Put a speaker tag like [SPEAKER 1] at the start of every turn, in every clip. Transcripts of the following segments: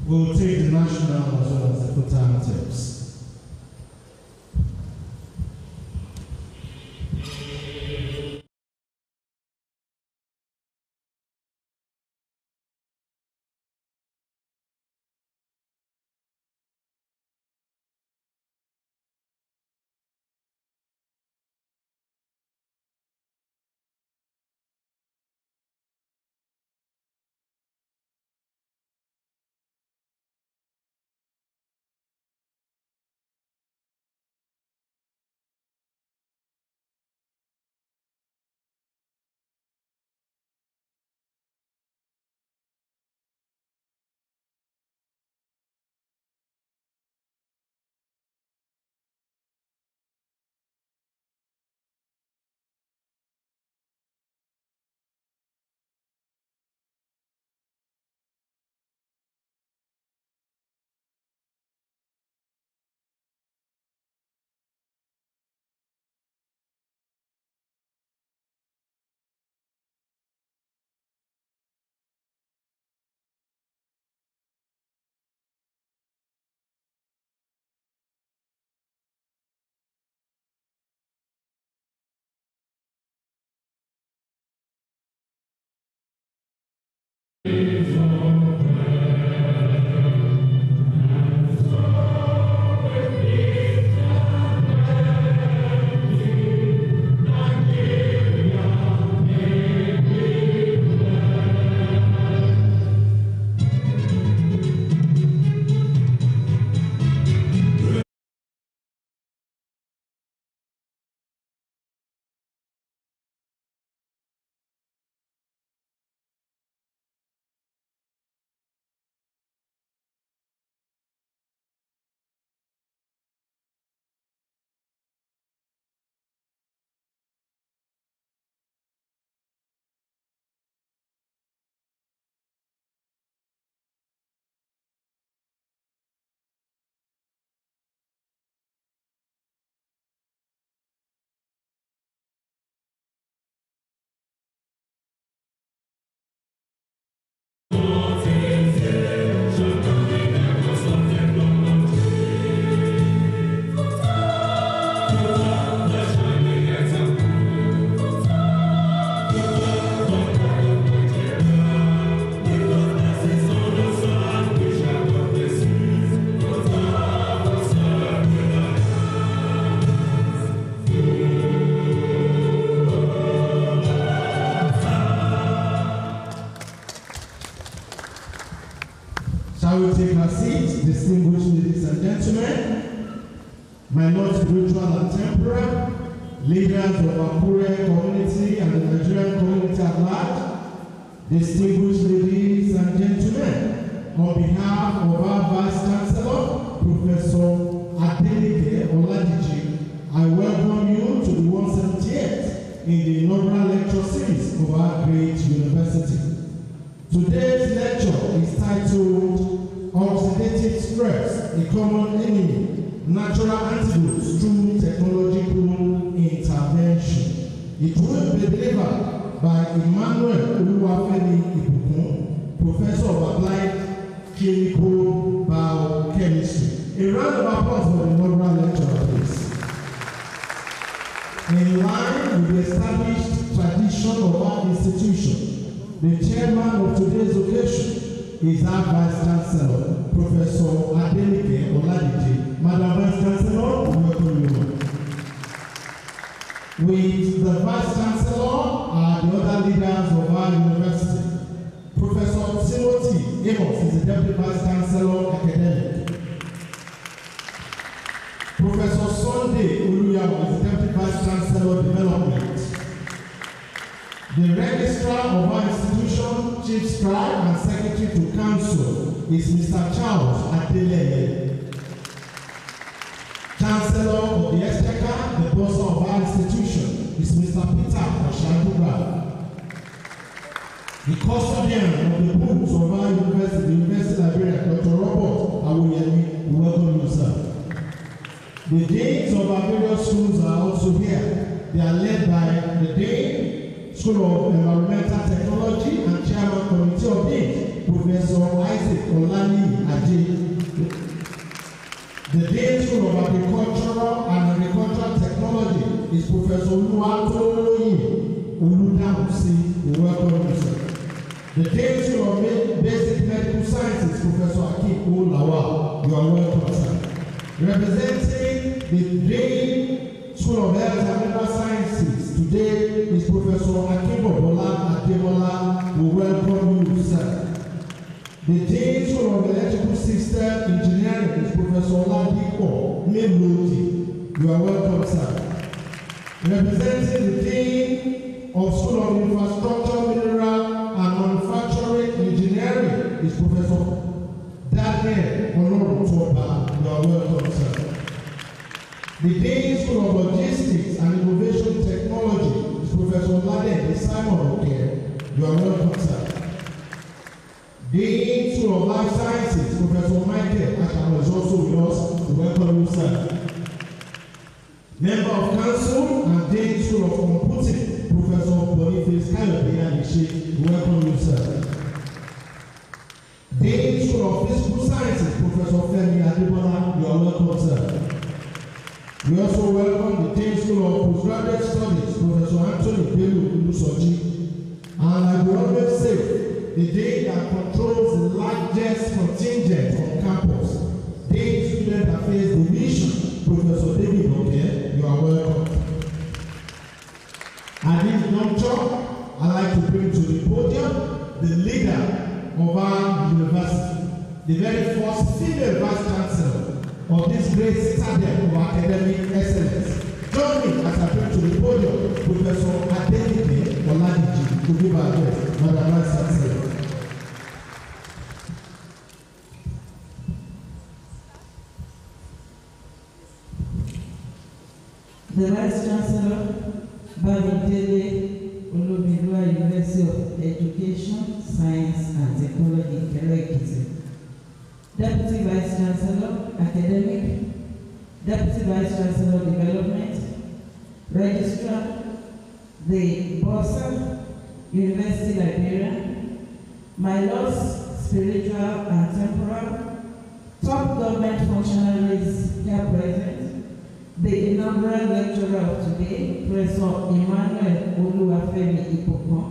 [SPEAKER 1] We'll take the national as well as the full-time tips. Shall we take our seats, distinguished ladies and gentlemen, minor spiritual and temporal, leaders of our Korean community and the Nigerian community at large, distinguished ladies and gentlemen, on behalf of our Vice Chancellor, Professor Adeleke Oladiji, I welcome you to the 178th in the inaugural lecture series of our great university. Today's lecture is titled Oxidative Stress, a Common Enemy, Natural Antidotes through Technological Intervention. It will be delivered by Emmanuel Oluwafemi Ibukun, Professor of Applied Clinical Biochemistry. A round of applause for the inaugural lecturer, please. In line with the established tradition of our institution, the chairman of today's occasion is our Vice Chancellor, Professor Adeleke Oladiji. Madam Vice Chancellor, we welcome you. With the Vice Chancellor are the other leaders of our university. Professor Timothy Amos is the Deputy Vice Chancellor, Academic. Professor Sunday Oluyawo is the Deputy Vice Chancellor, Development. The Registrar of our institution, Chief Scribe and Secretary to Council is Mr. Charles Adeleye. Chancellor of the Exchequer, the boss of our institution, is Mr. Peter Oshaduga. The custodian of the books of our university, the University Librarian, Dr. Robert Awoyemi, we welcome you, sir. The deans of our various schools are also here. They are led by the Dean, School of Environmental Technology and Chairman Committee of Dean, Professor Isaac Olani Aje. The Dean School of Agricultural and Agricultural Technology is Professor Oluwafemi Oludamusi. We welcome you, sir. The Dean School of Basic Medical Sciences, Professor Akim Olawa. You are welcome, sir. Representing the Dean School of Health and Medical Sciences today is Professor Akinbobola Ademola. We welcome you, sir. The Dean School of Electrical System Engineering is Professor Oladipo Melodi. You are welcome, sir. Representing the Dean of School of Infrastructure, Mineral and Manufacturing Engineering is Professor Daniel Olorutoba. You are welcome, sir. The Dean School of Logistics and Innovation Technology is Professor Lade Simon Oke. You are welcome, sir. Dean School of Life Sciences, Professor Michael Ashamo is also with us. We welcome you, sir. Member of Council and Dean School of Computing, Professor Boniface Kayode Anishe. We welcome you, sir. Dean School of Physical Sciences, Professor Femi Adebola. You are welcome, sir. We also welcome the Dean School of Postgraduate Studies, Professor Anthony Bello Ulusoji. And like we always say, the Dean that controls the largest contingent on campus, Dean Student Affairs Division, Professor David Oke. You are welcome. At this juncture, I'd like to bring to the podium the leader of our university, the very first female vice chancellor of this great citadel of academic excellence. Join me as I bring to the podium Professor Adenike Oladiji to give our address. Madam Vice Chancellor.
[SPEAKER 2] The Vice Chancellor, Babidele Olobelua University of Education, Science and Technology, Ikere-Ekiti. Deputy Vice Chancellor, Academic, Deputy Vice Chancellor, Development, Registrar, the Bossa, University Librarian, my lords, spiritual and temporal, top government functionaries here present, the inaugural lecturer of today, Professor Emmanuel Oluwafemi Ibukun,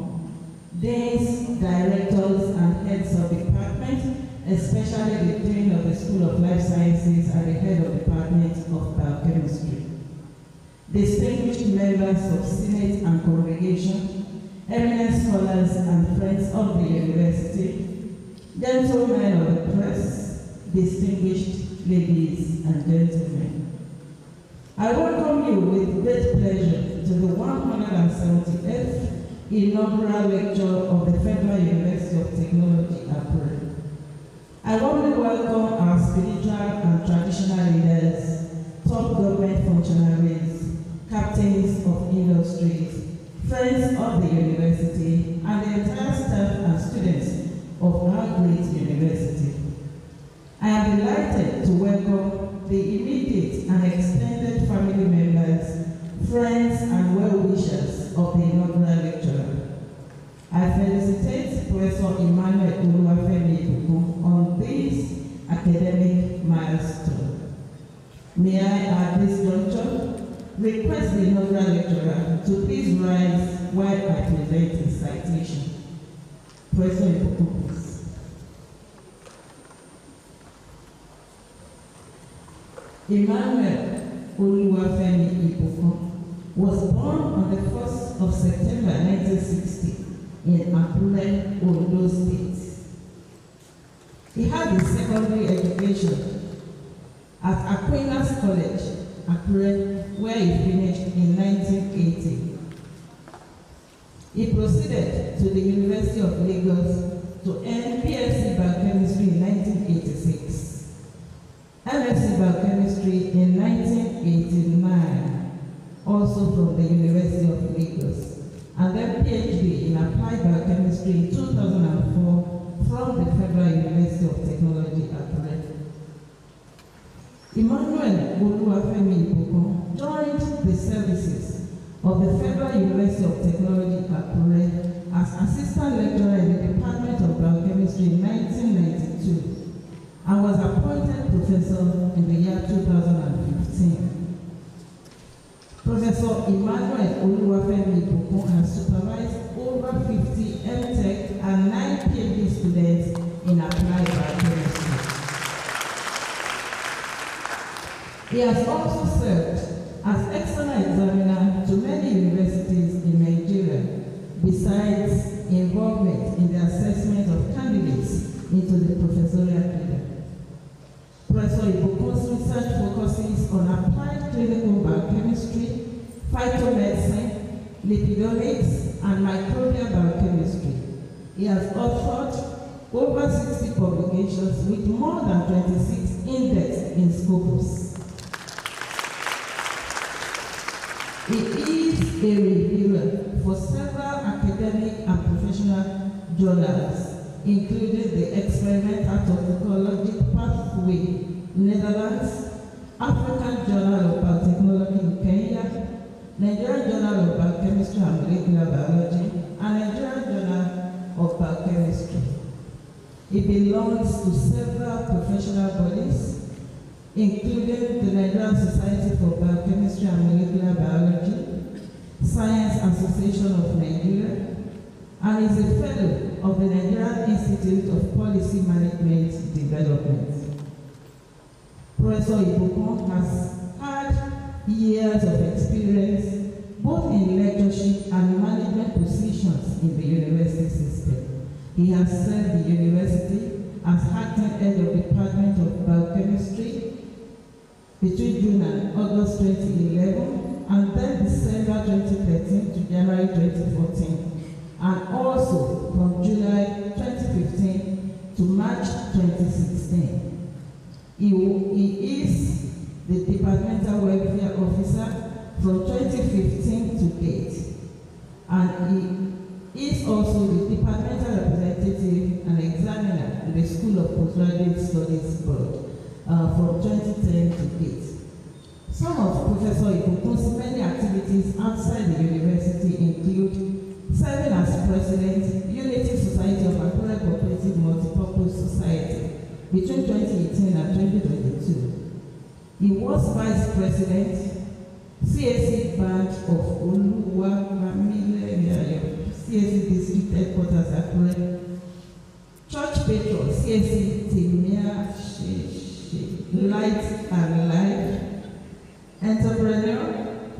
[SPEAKER 2] deans, directors, and heads of department, especially the dean of the School of Life Sciences and the head of Department of Biochemistry, distinguished members of Senate and congregation, eminent scholars and friends of the university, gentlemen of the press, distinguished ladies and gentlemen. I welcome you with great pleasure to the 178th inaugural lecture of the Federal University of Technology, Akure. I warmly welcome our spiritual and traditional leaders, top government functionaries, captains of industries, friends of the university, and the entire staff and students of our great university. I am delighted to welcome the immediate and extended family members, friends, and well-wishers of the inaugural lecturer. I felicitate Professor Emmanuel Oluwafemi Ibukun on this academic milestone. May I, at this juncture, request the inaugural lecturer to please rise while I present his citation. Professor Ibukun, please. Emmanuel Oluwafemi Ibukun was born on the 1st of September 1960 in Akure, Ondo State. He had his secondary education at Aquinas College, Akure, where he finished in 1980. He proceeded to the University of Lagos to earn PhD Biochemistry in 1986. MSc Biochemistry in 1989, also from the University of Lagos, and then PhD in Applied Biochemistry in 2004 from the Federal University of Technology, Akure. Emmanuel Oluwafemi Ibukun joined the services of the Federal University of Technology, Akure, as assistant lecturer in the Department of Biochemistry in 1992 and was appointed professor in the year 2015. Professor Emmanuel Oluwafemi Ibukun has supervised over 50 MTech and 9 PhD students in applied biochemistry. He has also served as external examiner to many universities in Nigeria, besides involvement in the assessment of candidates into the professorial cadre. Professor Ibukun's research focuses on applied clinical biochemistry, phytomedicine, lipidomics, and microbial biochemistry. He has authored over 60 publications with more than 26 indexed in Scopus. He is a reviewer for several academic and professional journals, including the Experimental Toxicology Pathway, Netherlands, African Journal of Biotechnology in Kenya, Nigerian Journal of Biochemistry and Molecular Biology, and Nigerian Journal of Biochemistry. He belongs to several professional bodies, including the Nigerian Society for Biochemistry and Molecular Biology, Science Association of Nigeria, and is a fellow of the Nigerian Institute of Policy Management Development. Professor Ibukun has had years of experience both in lectureship and management positions in the university system. He has served the university as acting head of the Department of Biochemistry between June and August 2011, and then December 2013 to January 2014, and also from July 2015 to March 2016. He is the Departmental Welfare Officer from 2015 to date, and he is also the Departmental Representative and Examiner in the School of Postgraduate Studies Board from 2010 to date. Some of Professor Ibukun's many activities outside the university include serving as President, Unity Society of Akure Cooperative Multipurpose Society between 2018 and 2022. He was Vice President, CSE branch of Oluwafemi, CSE District Headquarters Akure, Church Patron, CSE Timia Light and Life, entrepreneur,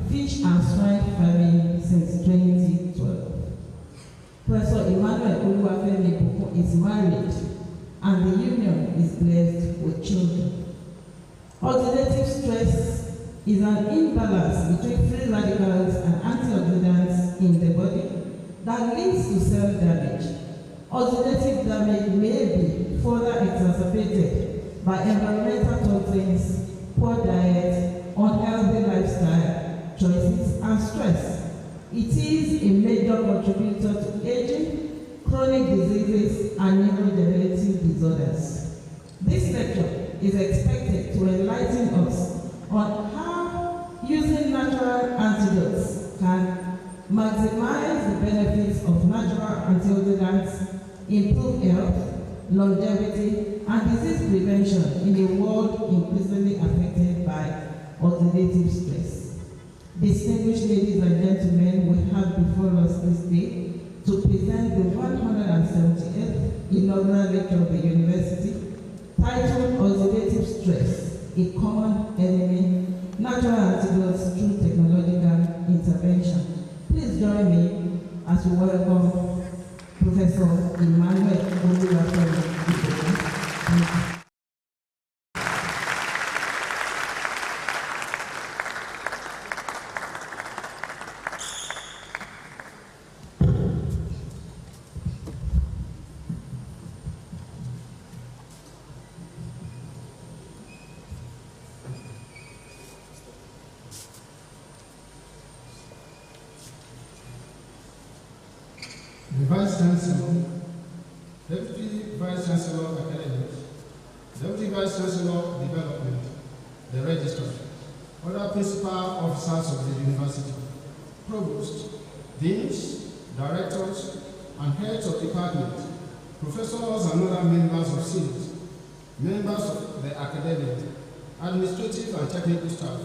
[SPEAKER 2] fish and swine farming since 2012. Professor Emmanuel Oluwafemi Ibukun is married and the union is blessed with children. Oxidative stress is an imbalance between free radicals and antioxidants in the body that leads to cell damage. Oxidative damage may be further exacerbated by environmental toxins, poor diet, unhealthy lifestyle choices, and stress. It is a major contributor to aging, chronic diseases, and neurodegenerative disorders. This lecture is expected to enlighten us on how using natural antidotes can maximize the benefits of natural antioxidants, improve health, longevity, and disease prevention in a world increasingly affected by oxidative stress. Distinguished ladies and gentlemen, we have before us this day to present the 178th inaugural lecture of the university, titled Oxidative Stress, a Common Enemy, Natural Antidotes Through Technological Intervention. Please join me as we welcome Professor Emmanuel Oluwafemi.
[SPEAKER 1] The Vice Chancellor, Deputy Vice Chancellor Academics, Deputy Vice Chancellor Development, the Registrar, other principal officers of the university,
[SPEAKER 3] provosts, deans, directors, and heads of departments, professors and other members of Senate, members of the academic, administrative and technical staff,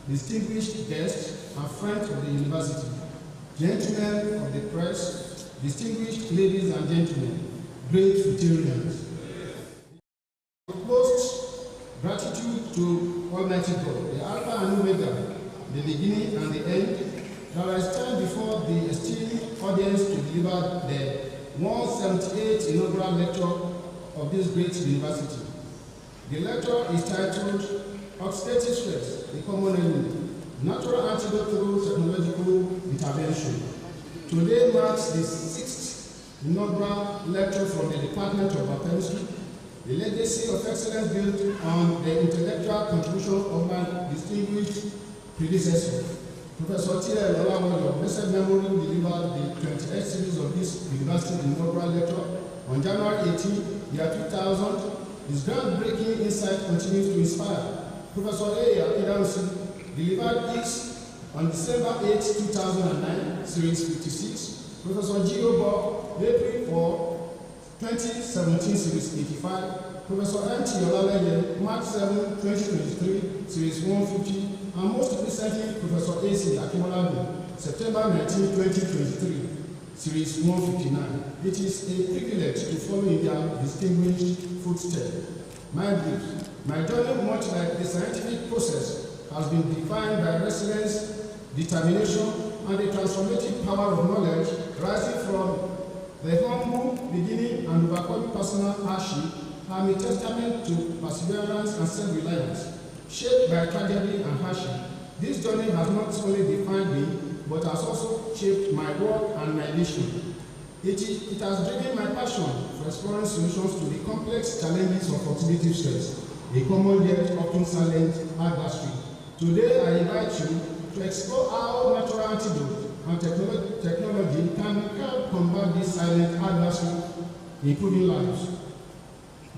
[SPEAKER 3] distinguished guests and friends of the university, gentlemen of the press, distinguished ladies and gentlemen, great Futurians. Most gratitude to Almighty God, the Alpha and Omega, the beginning and the end, that I stand before the esteemed audience to deliver the 178th inaugural lecture of this great university. The lecture is titled Oxidative Stress, a Common Enemy, Natural Antidote through Technological Intervention. Today marks the 6th inaugural lecture from the Department of Biochemistry, the legacy of excellence built on the intellectual contribution of my distinguished predecessor, Professor Oluwafemi of blessed memory, delivered the 28th series of this university inaugural lecture on January 18, year 2000. His groundbreaking insight continues to inspire. Professor Antidotes delivered this on December 8, 2009, series 56. Professor G. Bob, April 4, 2017, series 85. Professor M.T. Olaleye, March 7, 2023, series 150. And most recently, Professor A.C. Akimolabi, September 19, 2023, series 159. It is a privilege to follow in their distinguished footsteps. My journey, much like the scientific process, has been defined by resilience, determination, and the transformative power of knowledge rising from the humble beginning and overcoming personal hardship. I'm a testament to perseverance and self-reliance. Shaped by tragedy and hardship, this journey has not only defined me, but has also shaped my work and my vision. It has driven my passion for exploring solutions to the complex challenges of oxidative stress, a common yet often silent adversary. Today, I invite you to explore how natural antidote and technology can help combat this silent adversary, improving lives.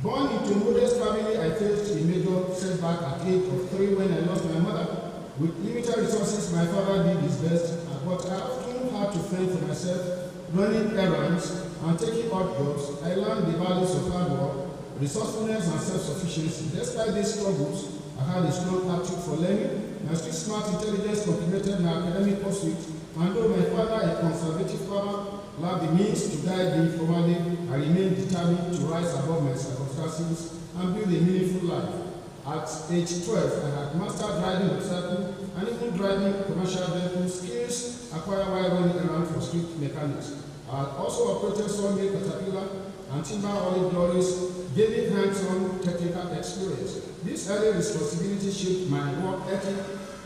[SPEAKER 3] Born into a modest family, I faced a major setback at age of 3 when I lost my mother. With limited resources, my father did his best, but I often had to fend for myself, running errands and taking odd jobs. I learned the values of hard work, resourcefulness, and self-sufficiency. Despite these struggles, I had a strong aptitude for learning. My street smart intelligence complemented my academic pursuit, and though my father, a conservative father, lacked the means to guide me formally, I remained determined to rise above my circumstances and build a meaningful life. At age 12, I had mastered riding a motorcycle and even driving commercial vehicles, skills acquired while running around for street mechanics. I had also operated sawmill, caterpillar, and timber olive lorries, gaining hands-on technical experience. This early responsibility shaped my work ethic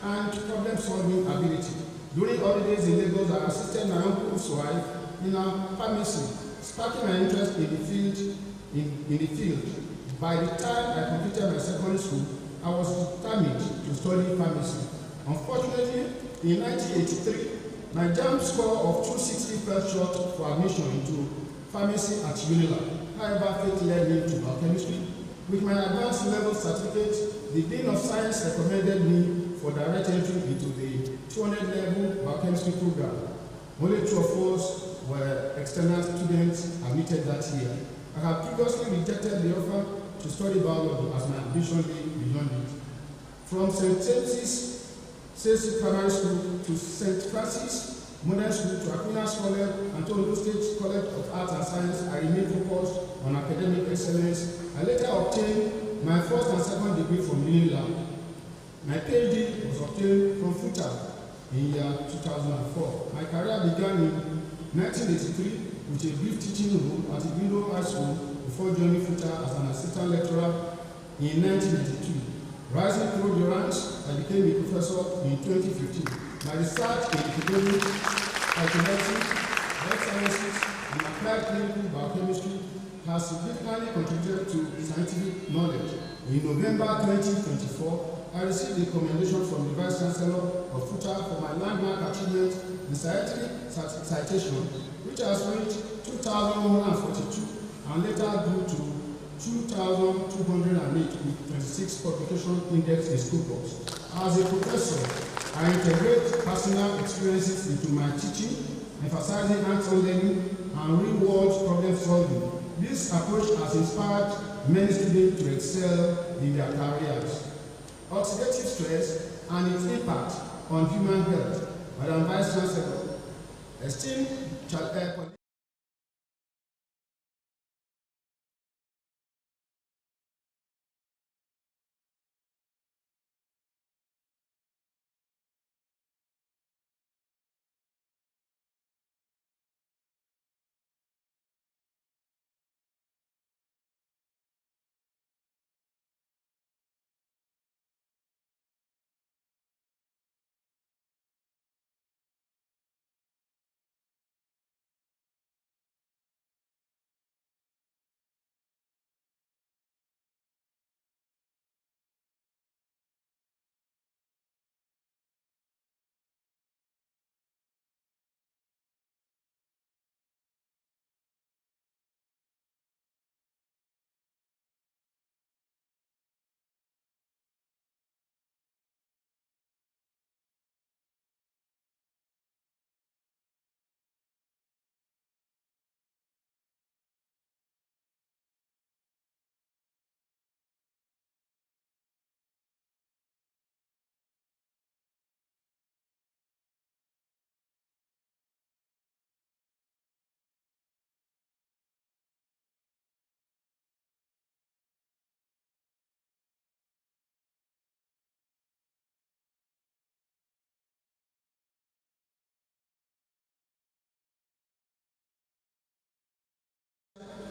[SPEAKER 3] and problem-solving ability. During holidays in Lagos, I assisted my uncle's wife in a pharmacy, sparking my interest in the field. By the time I completed my secondary school, I was determined to study pharmacy. Unfortunately, in 1983, my JAMB score of 260 fell short for admission into pharmacy at UNILA. However, fate led me to biochemistry. With my advanced level certificate, the Dean of Science recommended me for direct entry into the 200-level biochemistry program. Only 2 of us were external students admitted that year. I had previously rejected the offer to study biology as my ambition lay beyond it. From St. James's Primary School to St. Francis Modern School to Aquinas College and to Ondo State College of Arts and Science, I remained focused on academic excellence. I later obtained my first and second degree from UNILA. My PhD was obtained from FUTA in year 2004. My career began in 1983 with a brief teaching role at Ibukun High School before joining FUTA as an assistant lecturer in 1992. Rising through the ranks, I became a professor in 2015. My research in epidemic, psychometry, health sciences, and applied clinical biochemistry has significantly contributed to scientific knowledge. In November 2024, I received a commendation from the Vice Chancellor of FUTA for my landmark achievement in scientific citation, which has reached 2,142 and later grew to 2,208 with 26 publication index in school books. As a professor, I integrate personal experiences into my teaching, emphasizing hands-on learning and real-world problem solving. This approach has inspired many students to excel in their careers. Oxidative stress and its impact on human health. Madam Vice Chancellor, esteemed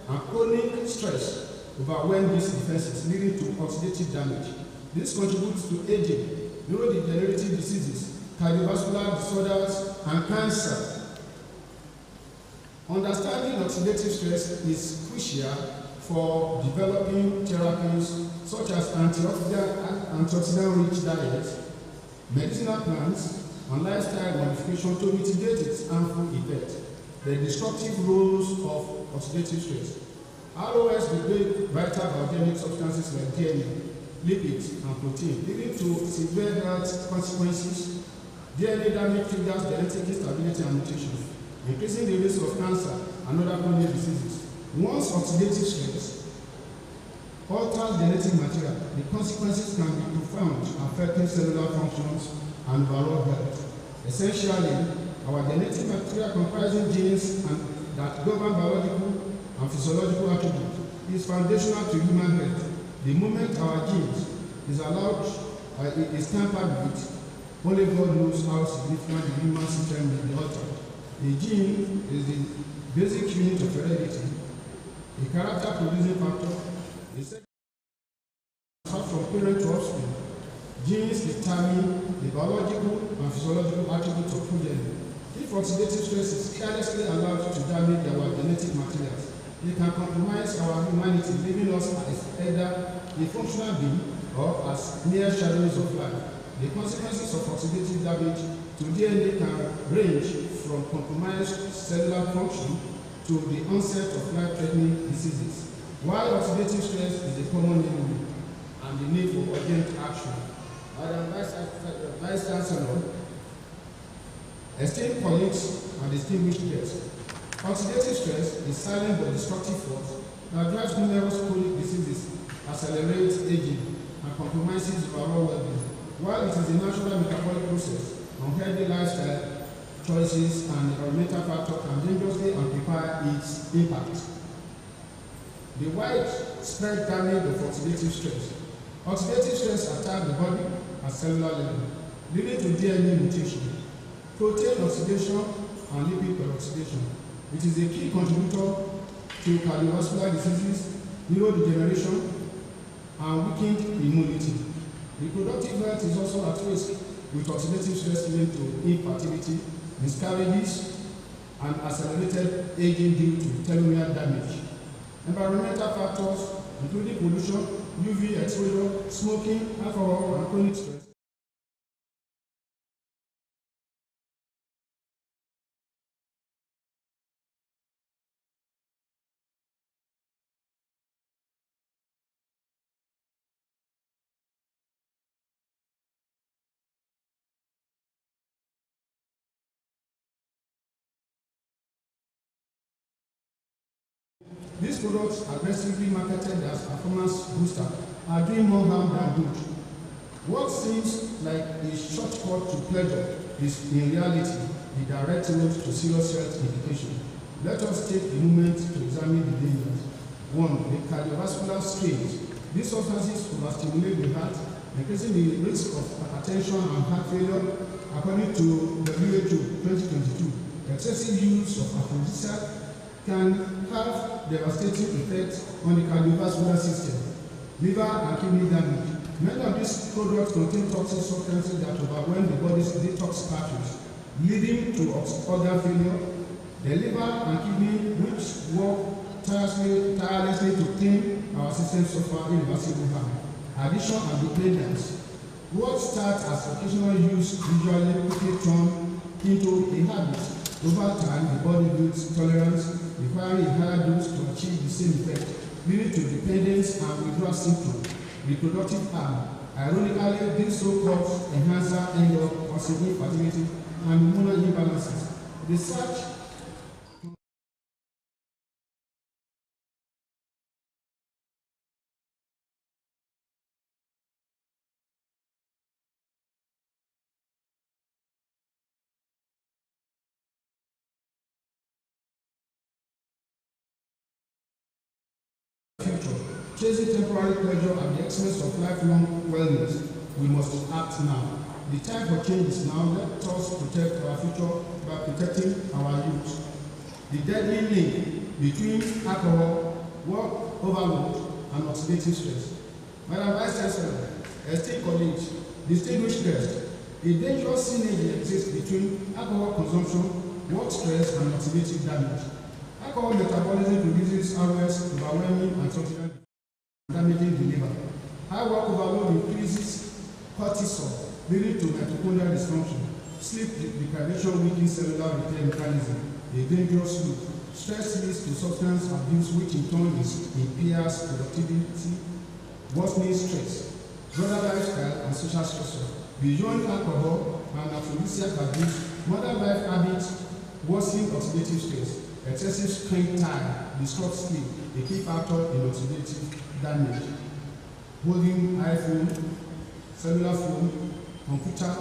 [SPEAKER 3] and chronic stress overwhelm these defenses, leading to oxidative damage. This contributes to aging, neurodegenerative diseases, cardiovascular disorders, and cancer. Understanding oxidative stress is crucial for developing therapies such as antioxidant-rich diets, medicinal plants, and lifestyle modification to mitigate its harmful effects. The destructive roles of oxidative stress. ROS degrade vital biogenic substances like DNA, lipids, and protein, leading to severe health consequences. DNA damage triggers genetic instability and mutations, increasing the risk of cancer and other chronic diseases. Once oxidative stress alters genetic material, the consequences can be profound, affecting cellular functions and overall health. Essentially, our genetic material comprising genes and that govern biological and physiological attributes is foundational to human health. The moment our genes is allowed, is tampered with, only God knows how significant the human system may be altered. The gene is the basic unit of heredity, a character-producing factor, a second from parent to offspring. Genes determine the biological and physiological attributes of progeny. If oxidative stress is carelessly allowed to damage our genetic materials, it can compromise our humanity, leaving us as either a functional being or as mere shadows of life. The consequences of oxidative damage to DNA can range from compromised cellular function to the onset of life-threatening diseases. While oxidative stress is a common enemy and the need for urgent action, Madam Vice Chancellor, esteemed colleagues and distinguished guests, oxidative stress is silent but destructive force that drives numerous chronic diseases, accelerates aging, and compromises overall well-being. While it is a natural metabolic process, unhealthy lifestyle choices and environmental factors can dangerously amplify its impact. The widespread damage of oxidative stress. Oxidative stress attacks the body at cellular level, leading to DNA mutation, protein oxidation, and lipid peroxidation. It is a key contributor to cardiovascular diseases, neurodegeneration, and weakened immunity. Reproductive health is also at risk, with oxidative stress leading to infertility, miscarriages, and accelerated aging due to telomere damage. Environmental factors, including pollution, UV exposure, smoking, alcohol, and chronic stress. These products, aggressively marketed as performance booster, are doing more harm than good. What seems like a shortcut to pleasure is in reality the direct road to serious health implications. Let us take a moment to examine the dangers. 1. The cardiovascular strains. These substances overstimulate the heart, increasing the risk of hypertension and heart failure. According to WHO 2022, excessive use of aphrodisiac can have devastating effects on the cardiovascular system, liver and kidney damage. Many of these products contain toxic substances that overwhelm the body's detox pathways, leading to organ failure. The liver and kidney, which work tirelessly to clean our system, suffer irreversible harm. Addiction and dependence. What starts as occasional use usually quickly turn into a habit. Over time, the body builds tolerance, requiring a higher dose to achieve the same effect, leading to dependence and withdrawal symptoms. Reproductive harm. Ironically, these so-called enhancers end up causing infertility and hormonal imbalances. Research chasing temporary pleasure at the expense of lifelong wellness. We must act now. The time for change is now. Let us protect our future by protecting our youth. The deadly link between alcohol, work overload, and oxidative stress. Madam Vice Chancellor, esteemed colleagues, distinguished guests, a dangerous synergy exists between alcohol consumption, work stress, and oxidative damage. Alcohol metabolism produces ROS, overwhelming antioxidant damaging the liver. High work overload increases cortisol, leading to mitochondrial dysfunction. Sleep deprivation weakens cellular repair mechanism, a dangerous loop. Stress leads to substance abuse, which in turn impairs productivity, worsening stress, brother lifestyle, and social stressor. Beyond alcohol and aphrodisiac abuse, modern life habits worsen oxidative stress. Excessive screen time disrupts sleep, a key factor in oxidative damage. Holding iPhone, cellular phone, computer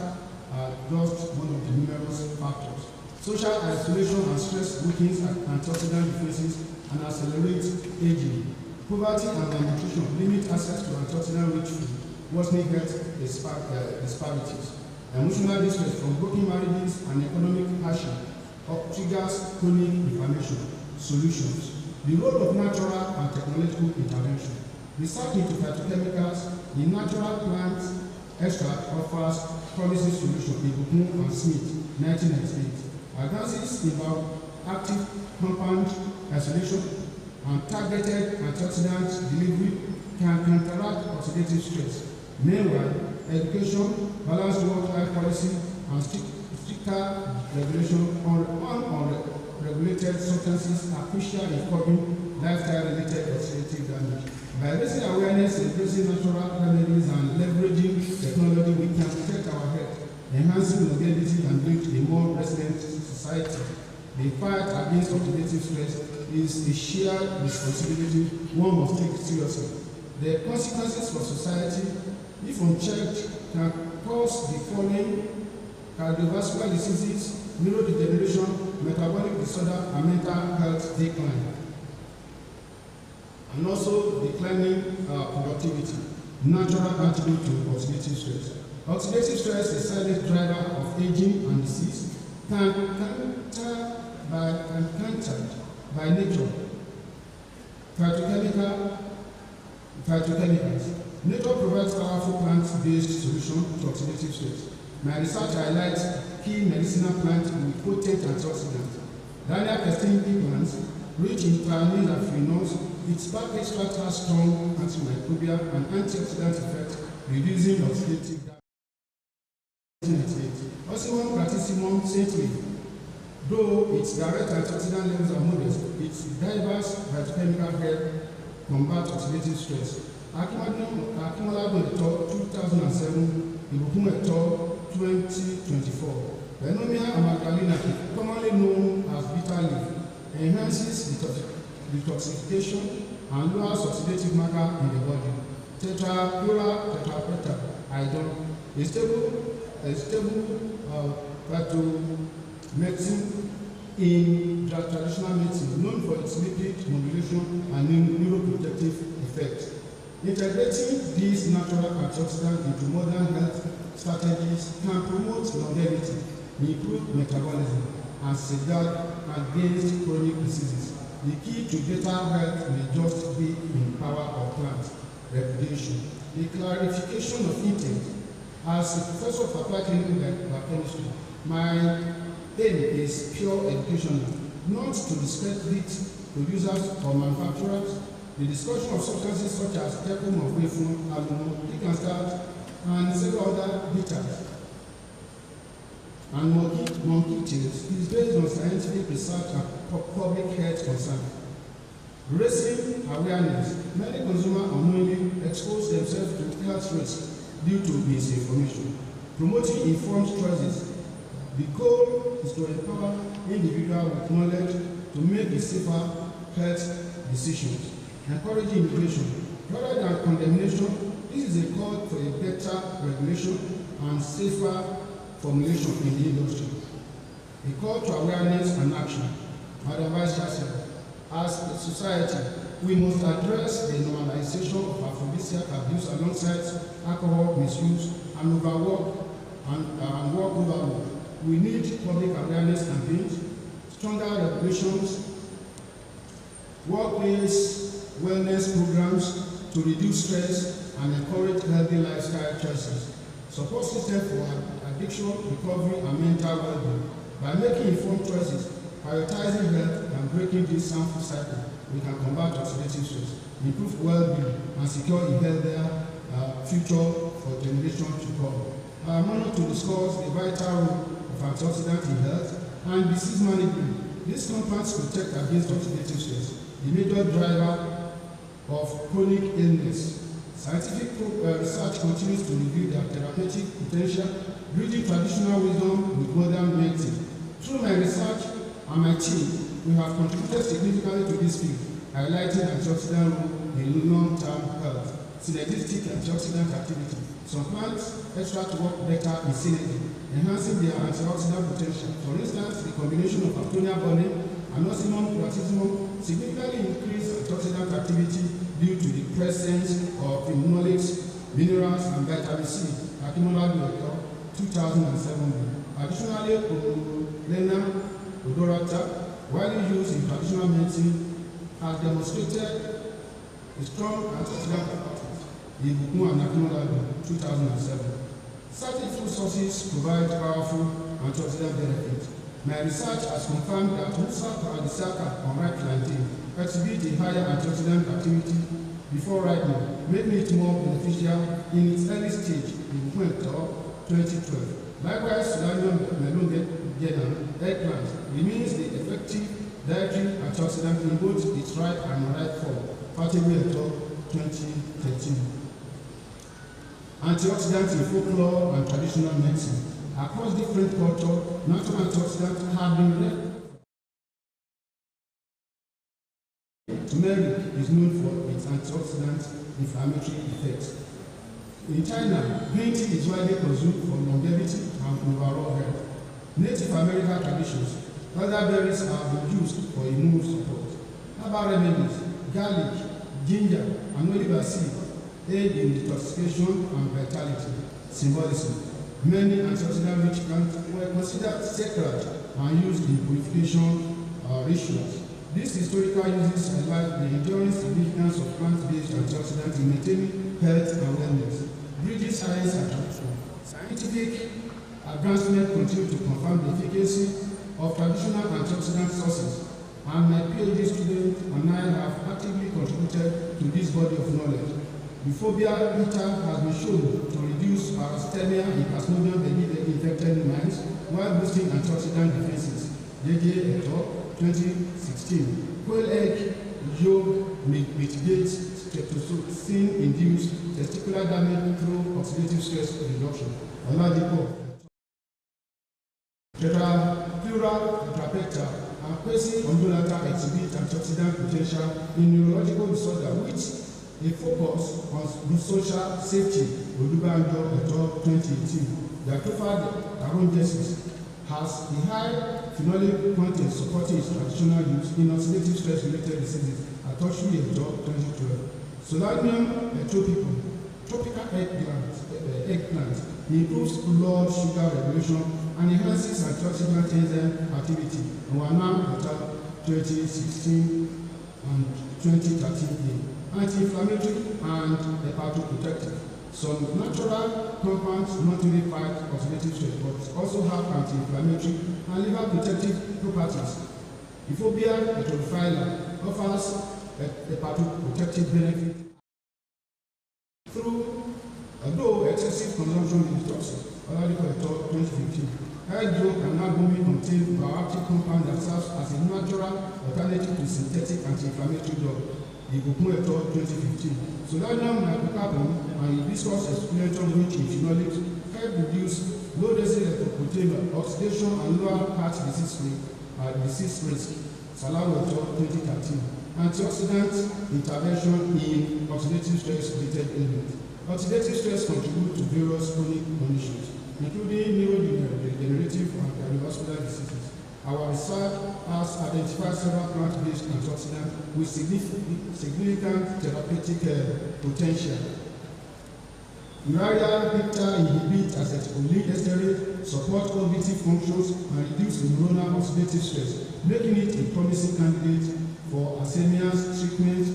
[SPEAKER 3] are just one of the numerous factors. Social isolation and stress weakens antioxidant defenses and accelerates aging. Poverty and malnutrition limit access to antioxidant-rich food, worsening health disparities. Emotional distress from broken marriages and economic hardship triggers chronic inflammation. Solutions. The role of natural and technological intervention. Research into phytochemicals in natural plant extract offers promising solutions. Ibukun and Smith, 1998. Advances in active compound isolation and targeted antioxidant delivery can counteract oxidative stress. Meanwhile, education, balanced work-life policy, and stricter regulation on unregulated substances are crucial in curbing lifestyle-related oxidative damage. By raising awareness, embracing natural remedies, and leveraging technology, we can protect our health, enhancing longevity and build a more resilient society. The fight against oxidative stress is a shared responsibility one must take seriously. The consequences for society, if unchecked, can cause the following: cardiovascular diseases, neurodegeneration, metabolic disorder, and mental health decline. And also declining productivity, natural antidote to oxidative stress. Oxidative stress is a silent driver of aging and disease, countered by nature. Phytochemicals. Nature provides powerful plant-based solutions to oxidative stress. My research highlights key medicinal plants with potent antioxidants. Daniel Casting plants, rich in thioneins and phenols, its bark extract has strong antimicrobial and antioxidant effects, reducing oxidative damage. Osimum platissimum saintly, though its direct antioxidant levels are modest, its diverse phytochemical help combat oxidative stress. Akimolabo et al. 2007, Ibukun et al. 2024. Benomia amagalina, commonly known as bitter leaf, enhances detoxification, and lowers oxidative marker in the body. Tetrafluorotetrapeptide, a stable phytomedicine in traditional medicine, known for its lipid modulation and neuroprotective effects. Integrating these natural antioxidants into modern health strategies can promote longevity, improve metabolism, and safeguard against chronic diseases. The key to better health may just be in power of plant reputation. The clarification of intent. As a professor of applied clinical biochemistry, my aim is pure educational, not to discredit producers or manufacturers. The discussion of substances such as tecumorphin, aluminum, pick and start, and several other bitters and monkey tails is based on scientific research and public health concerns. Raising awareness. Many consumers unknowingly expose themselves to health risks due to misinformation. Promoting informed choices. The goal is to empower individuals with knowledge to make a safer health decisions. Encouraging innovation. Rather than condemnation, this is a call for a better regulation and safer formulation in the industry. A call to awareness and action. Madam Vice Chancellor, as a society, we must address the normalization of aphrodisiac abuse alongside alcohol misuse and work overload. We need public awareness campaigns, stronger regulations, workplace wellness programs to reduce stress and encourage healthy lifestyle choices. Support system for addiction, recovery, and mental well-being. By making informed choices, prioritizing health, and breaking this harmful cycle, we can combat oxidative stress, improve well-being, and secure a healthier future for generations to come. I am honored to discuss the vital role of antioxidants in health and disease management. These compounds protect against oxidative stress, the major driver of chronic illness. Scientific research continues to reveal their therapeutic potential, bridging traditional wisdom with modern medicine. Through my research and my team, we have contributed significantly to this field, highlighting antioxidant role in long-term health, synergistic antioxidant activity. Some plants extract work better in synergy, enhancing their antioxidant potential. For instance, the combination of Antonia burning and Osimum platismum significantly increase antioxidant activity due to the presence of phenolics, minerals, and vitamin C. Akimolabi 2007. Additionally, Lena odorata, widely used in traditional medicine, has demonstrated a strong antioxidant properties. Ibukun and Akimolabi 2007. Certain food sources provide powerful antioxidant benefits. My research has confirmed that Musa paradisiaca on ripe plantain exhibit a higher antioxidant activity before ripening, making it more beneficial in its early stage in 2012. Likewise, Sudanum melongena eggplant remains the effective dietary antioxidant in both its ripe and unripe form, Fatima 2013. Antioxidants in folklore and traditional medicine. Across different cultures, natural antioxidants have been recognized. Turmeric is known for its antioxidant inflammatory effects. In China, green tea is widely consumed for longevity and overall health. Native American traditions, elderberries have been used for immune support. Herbal remedies, garlic, ginger, and olive seed aid in detoxification and vitality. Symbolism. Many antioxidant-rich plants were considered sacred and used in purification rituals. This historical uses highlight the enduring significance of plant-based antioxidants in maintaining health and wellness. Bridges science and tradition. Scientific advancement continue to confirm the efficacy of traditional antioxidant sources, and my PhD student and I have actively contributed to this body of knowledge. Biphobia beta has been shown to reduce parasitemia in Plasmodium infected mice while boosting antioxidant defenses. JJ et al. 2016. Quail egg yolk mitigates streptozotocin-induced testicular damage through oxidative stress reduction. Oladipo. Tetrafluorotetrapeptide and quail Advocacy on Jonathan exhibit antioxidant potential in neurological disorder, which a focus on social safety, Oluwafemi et al. 2018. The profile arongesis has a high phenolic content supporting its traditional use in oxidative stress-related diseases, Atoshi et al. 2012. Solanium tropicum, tropical eggplant, improves blood sugar regulation and enhances antioxidant enzyme activity. And we are now at 2016 and 2013. Anti-inflammatory and hepatoprotective. Some natural compounds not only fight oxidative stress but also have anti-inflammatory and liver protective properties. Ephobia heterophylla offers a hepatoprotective benefit through, although excessive consumption is toxic. Oluwafemi et al. 2015. Hydrocanabinol contain bioactive compound that serves as a natural alternative to synthetic anti-inflammatory drug. Ibukun et al. 2015. Solanium lycopene and hibiscus experimental rich in phenolics help reduce low density lipoprotein oxidation and lower heart disease risk. Salawu et al. 2013. Antioxidant intervention in oxidative stress-related ailments. Oxidative stress contributes to various chronic conditions, including neurodegenerative and cardiovascular diseases. Our research has identified several plant-based antioxidants with significant therapeutic potential. Uraria picta inhibit acetylcholine esterase, support cognitive functions, and reduce neuronal oxidative stress, making it a promising candidate for Alzheimer's treatment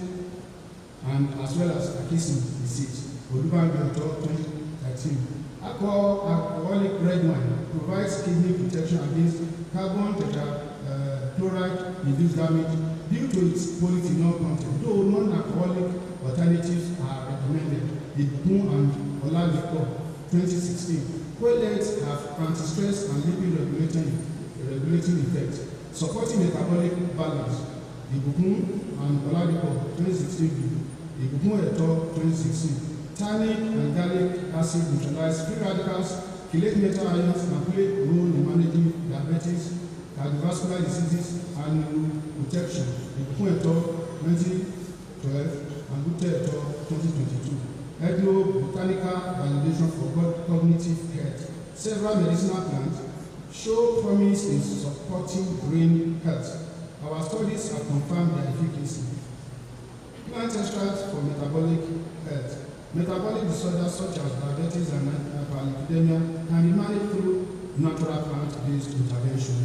[SPEAKER 3] and as well as Parkinson's disease. Oluwafemi et al. 2013. Alcoholic red wine provides kidney protection against carbon tetrachloride induced damage due to its polyphenol content, though non-alcoholic alternatives are recommended. Ibukun and Oluwafemi 2016. Quailets have anti-stress and lipid regulating effects, supporting metabolic balance. Ibukun and Oluwafemi 2016. Ibukun et al. 2016. Tannic and gallic acid neutralize free radicals, chelate metal ions, and play a role in managing diabetes, cardiovascular diseases, and neuroprotection. Ibukun et al. 2012 and Gute et al. 2022. Ethnobotanical validation for cognitive health. Several medicinal plants show promise in supporting brain health. Our studies have confirmed their efficacy. Plant extracts for metabolic health. Metabolic disorders such as diabetes and hyperlipidemia can be managed through natural plant-based intervention.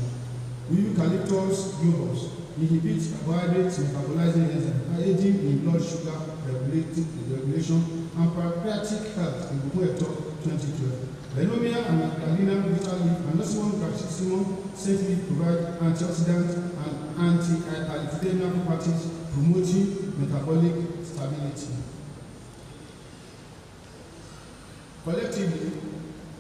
[SPEAKER 3] Eucalyptus globus inhibits carbohydrates metabolizing enzyme, aiding in blood sugar regulation and pancreatic health. Ibukun et al. 2012. Lenomia and Magdalena bitter leaf and Nosimum capsicum safely provide antioxidant and anti-hyperlipidemia properties, promoting metabolic stability. Collectively,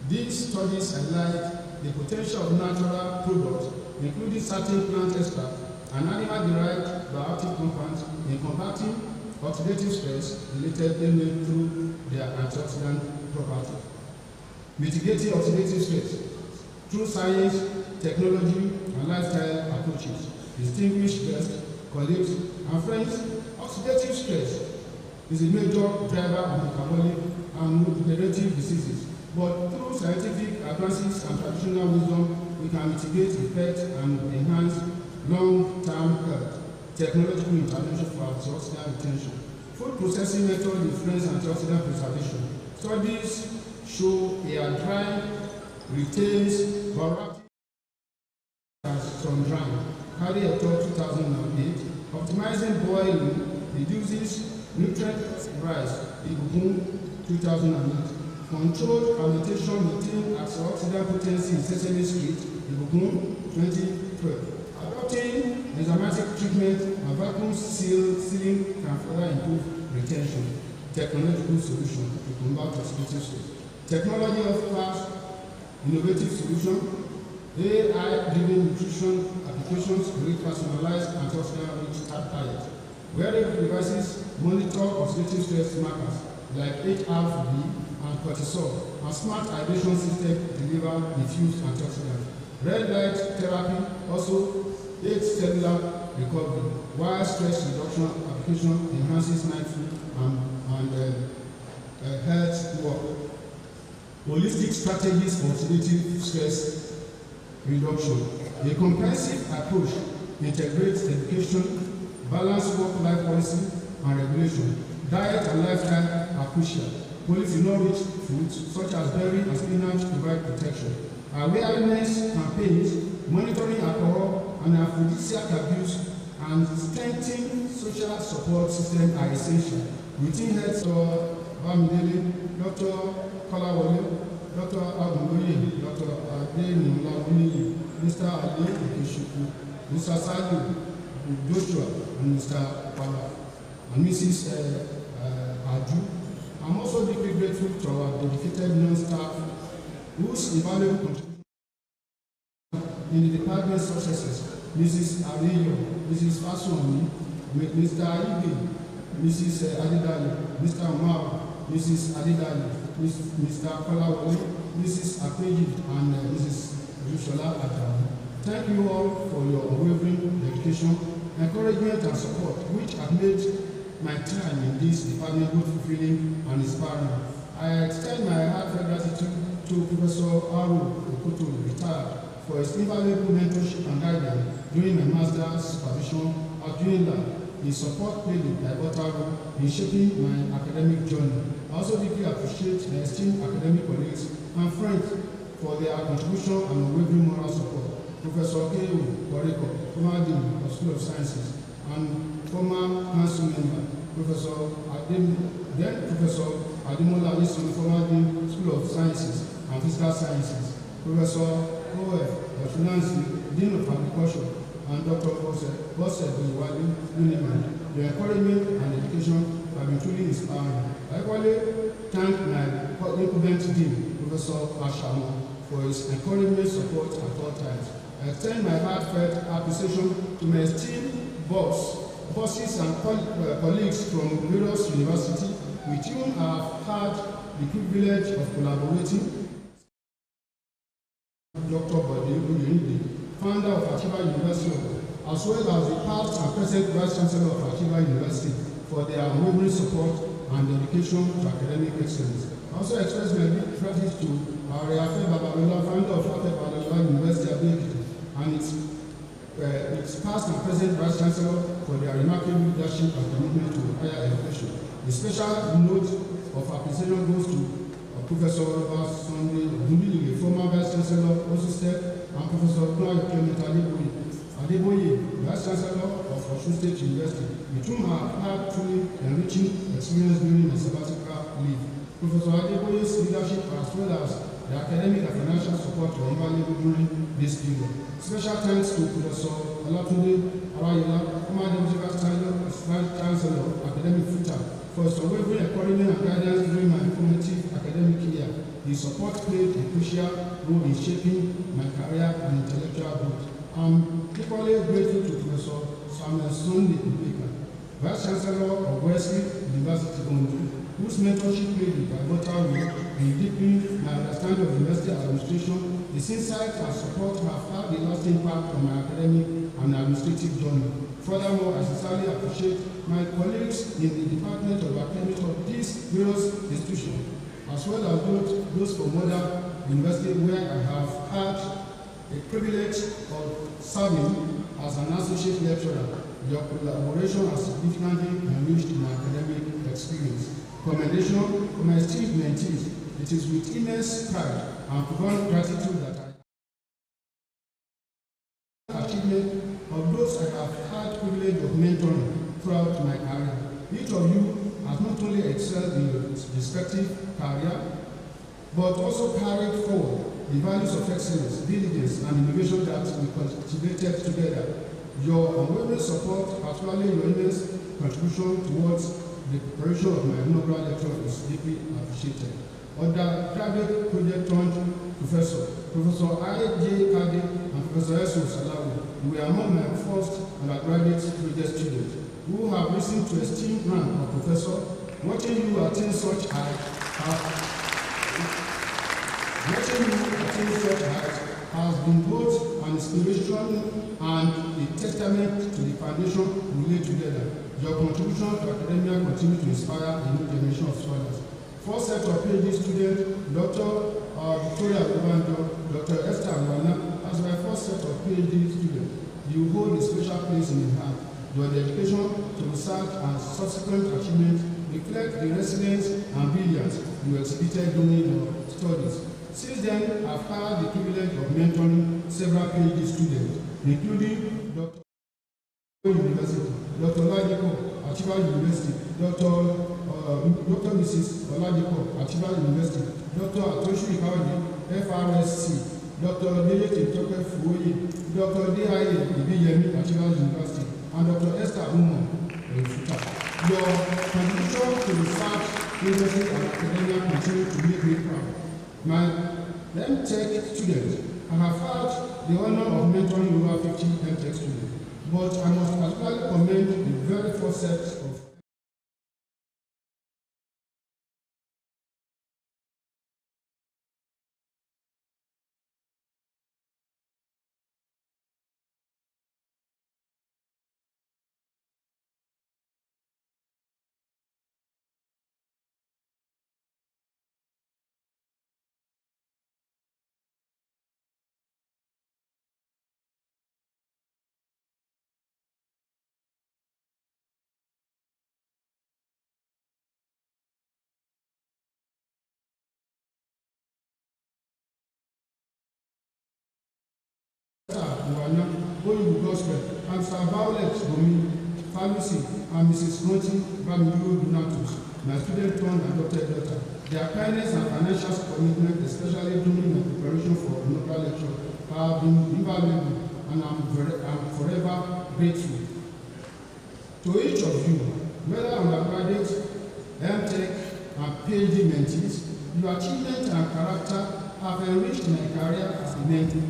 [SPEAKER 3] these studies highlight the potential of natural products, including certain plant extracts and animal-derived bioactive compounds, in combating oxidative stress-related ailments through their antioxidant properties. Mitigating oxidative stress through science, technology, and lifestyle approaches. Distinguished guests, colleagues, and friends, oxidative stress is a major driver of metabolic and neurodegenerative diseases, but through scientific advances and traditional wisdom, we can mitigate effects and enhance long-term health. Technological intervention for antioxidant retention. Food processing method influence antioxidant preservation. Studies show air dry retains bioactive as some drying. Harry et al. 2008. Optimizing boiling reduces nutrient rise. Ibukun 2008. Controlled fermentation maintain antioxidant potency in Sesame Street. Ibukun 2012. Adopting enzymatic treatment and vacuum sealing can further improve retention. Technological solution to combat oxidative stress. Technology offers innovative solutions. AI-driven nutrition applications create personalized antioxidant-rich diet. Wearable devices monitor oxidative stress markers like HRV and cortisol, and smart hydration system deliver diffused antioxidants. Red light therapy also aid cellular recovery, while stress reduction application enhances mindful and health work. Holistic strategies for oxidative stress reduction. A comprehensive approach integrates education, balanced work-life policy, and regulation. Diet and lifestyle are crucial. Polyphenol-rich foods such as berry and spinach provide protection. Awareness campaigns, monitoring alcohol and aphrodisiac abuse, and strengthening social support system are essential. Routine health Dr. Bamidele, Dr. Kolawole, Dr. Agunboye, Dr. Adenulawuni, Mr. Ali Ikeshuku, Mr. Sadu Joshua, and Mr. Pala, and Mrs. Aju. I'm also deeply grateful to our dedicated non-staff whose invaluable contribution in the department's successes. Mrs. Ariyo, Mrs. Faswani, Mr. Ibe, Mrs. Adidali, Mr. Omar, Mrs. Adidali, Mr. Kolawole, Mrs. Apeji, and Mrs. Yushola Adamu. Thank you all for your unwavering dedication, encouragement, and support, which have made my time in this department both fulfilling and inspiring. I extend my heartfelt gratitude to Professor Aru Okuto, retired, for his invaluable mentorship and guidance during my master's supervision at UNILA. His support played a pivotal role in shaping my academic journey. I also deeply appreciate my esteemed academic colleagues and friends for their contribution and unwavering moral support. Professor K.O. Koreko, former Dean of School of Sciences, and former Council member, Professor Ademola Yusuf, former Dean School of Sciences and Physical Sciences, Professor Prof of Finance, Dean of Agriculture, and Dr. Bose Boliwali, Uniman. The encouragement and education have been truly inspiring. I equally thank my incumbent Dean, Professor Ashama, for his encouragement support at all times. I extend my heartfelt appreciation to my esteemed bosses and colleagues from various universities with whom I have had the privilege of collaborating. Dr. Bode Uyunide, founder of Achieva University, as well as the past and present Vice Chancellor of Achieva University, for their unwavering support and dedication to academic excellence. I also express my deep gratitude to our Afe Babalola, founder of Afe Babalola University of Ibukun, and its past and present Vice Chancellor for their remarkable leadership and commitment to higher education. A special note of appreciation goes to Professor Robert Sunday Dumbilige, former Vice Chancellor, also STEP, and Professor Oluwafemi Adeboye, Vice Chancellor of Osun State University, with whom I have had truly enriching experience during my sabbatical leave. Professor Adeboye's leadership, as well as the academic and financial support, were invaluable during this period. Special thanks to Professor Olatunde Awayola, former Deputy Vice Chancellor of Academic Future, for his unwavering encouragement and guidance during my formative academic year. His support played a crucial role in shaping my career and intellectual growth. I'm equally grateful to Professor Samuel Sunday Ibeka, Vice Chancellor of Wesley University, Ondo, whose mentorship played a pivotal role in deepening my understanding of university administration. His insight and support have had a lasting impact on my academic and administrative journey. Furthermore, I sincerely appreciate my colleagues in the Department of Academics of these various institutions, as well as those from other universities where I have had a privilege of serving as an associate lecturer. Your collaboration has significantly enriched my academic experience. Commendation for my esteemed mentees. It is with immense pride and profound gratitude that achievement of those I have had privilege of mentoring throughout my career. Each of you has not only excelled in your respective career, but also carried forward the values of excellence, diligence, and innovation that we cultivated together. Your unwavering support, particularly your immense contribution towards the preparation of my inaugural lecture, is deeply appreciated. Undergraduate project professor, Professor I.J. Kade and Professor S. Salawu, were among my first undergraduate project students who have risen to esteemed rank of professor. Watching you attain such height has been both an inspiration and a testament to the foundation we lay together. Your contribution to academia continues to inspire a new generation of scholars. First set of PhD students, Dr. Victoria Oluwafemi, Dr. Esther Anwana, as my first set of PhD students. You hold a special place in my heart. Your dedication to research and subsequent achievements reflect the resilience and brilliance you exhibited during your studies. Since then, I've had the privilege of mentoring several PhD students, including Dr. University, Dr. Oladiko, Achiba University, Dr. Mrs. Oladiko, Achiba University, Dr. Atoshu Ikawadi, FRSC, Dr. Dele Tintoke Fuoye, Dr. D.I.A. Ibiyemi, Achiba University, and Dr. Esther Umo, Futa. Your contribution to research, university, and academia continue to make me proud. My MTech students, I have had the honor of mentoring over 50 MTech students. But I must particularly commend the very first set of Oyibo Gospel, and Sir Violet Gomi, Pharmacy, and Mrs. Noti Bamilu Donatus, my student turned adopted daughter. Their kindness and financial commitment, especially during the preparation for another lecture, have been invaluable, and I'm forever grateful. To each of you, whether undergraduate, MTech, and PhD mentees, your achievement and character have enriched my career as a mentor.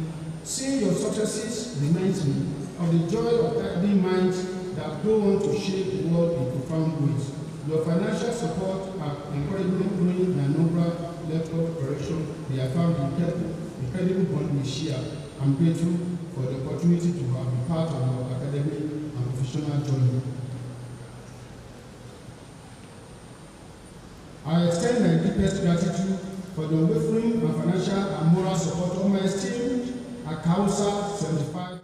[SPEAKER 3] Seeing your successes reminds me of the joy of guiding minds that go on to shape the world in profound ways. Your financial support and encouragement during the inaugural lecture preparation, they have found incredible bond we share. I'm grateful for the opportunity to have been part of your academic and professional journey. I extend my deepest gratitude for the unwavering and financial and moral support of my esteemed Akausa 75,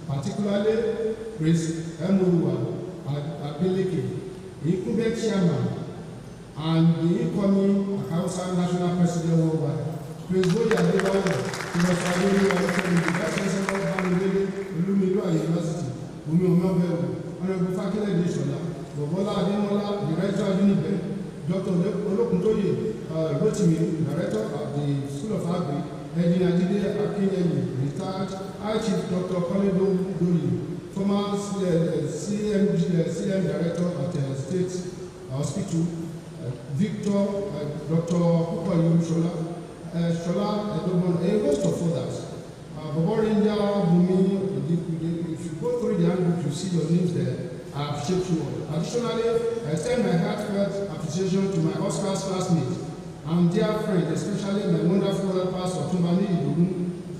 [SPEAKER 3] particularly Prince Emmanuel Abiliki, the incumbent chairman, and the incoming Akausa national president worldwide. Prince Boya Adebayo, Oluwafemi, the Vice Chancellor of Oluwafemi University, Honorable Fakile Deshola, Bobola Ademola, Director of Unibe, Dr. Olokuntoye Rotimi, Director of the School of Agri, Engineer Jide Akinyemi, retired High Chief Dr. Koledo Doli, former CM Director at State Hospital, Victor, Dr. Kukoyu Shola, a host of others. Boborinja, Bumi, if you go through the handbook, you see your names there. I appreciate you all. Additionally, I extend my heartfelt appreciation to my Oscars classmates and dear friends, especially my wonderful helpers of Ibukun,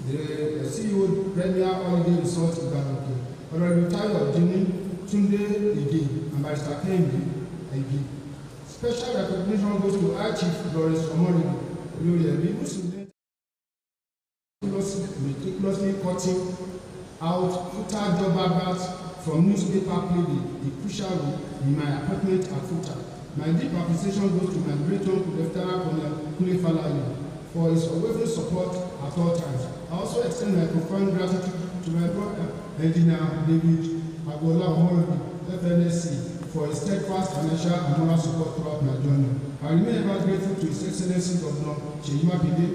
[SPEAKER 3] the CEO Premier Holiday Resort in Ghana, Honorable Tayo Jimmy, Tunde Igi, and Mr. Kembi Igi. Special recognition goes to High Chief Doris Omori, meticulously cutting out full-time job adverts from newspaper playing a crucial role in my appointment at FUTA. My deep appreciation goes to my great uncle, Lieutenant Colonel Kule Falayo, for his unwavering support at all times. I also extend my profound gratitude to my brother, Engineer David Agbola Omorobi, FNSC, for his steadfast financial and moral support throughout my journey. I remain ever grateful to His Excellency Governor Seyi Makinde,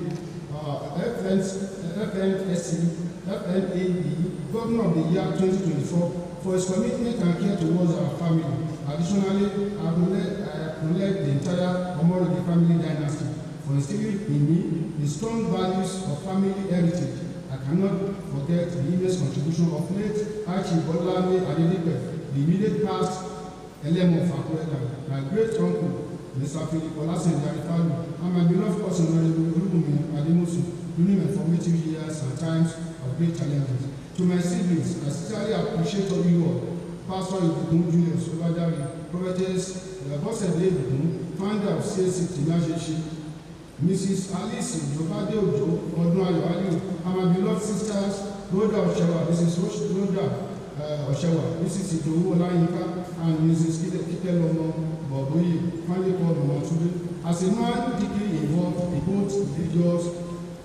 [SPEAKER 3] FNAE, Governor of the year 2024, for his commitment and care towards our family. Additionally, I acknowledge the entire Omorobi family dynasty for instilling in me the strong values of family heritage. I cannot forget the immense contribution of late Archie Bolame Adedipe, the immediate past Elemo Fakweda, my great uncle, Mr. Philip Olasen Yarifalu, and my beloved cousin, Oluwafemi Ademusu, during my formative years and times of great challenges. To my siblings, I sincerely appreciate all you all. Pastor Ibukun Julius Olajari, Prophetess Bosede Ibukun, founder of CSC Timajeshi, Mrs. Alice Yobade Ojo, Odunayo Aliu, and my beloved sisters, Rhoda Oshewa, Mrs. Rhoda Oshewa, Mrs. Idowu Olayinka, and Mrs. Kikelomo Boboyi, finally called Mama Tunde. As a man deeply involved in both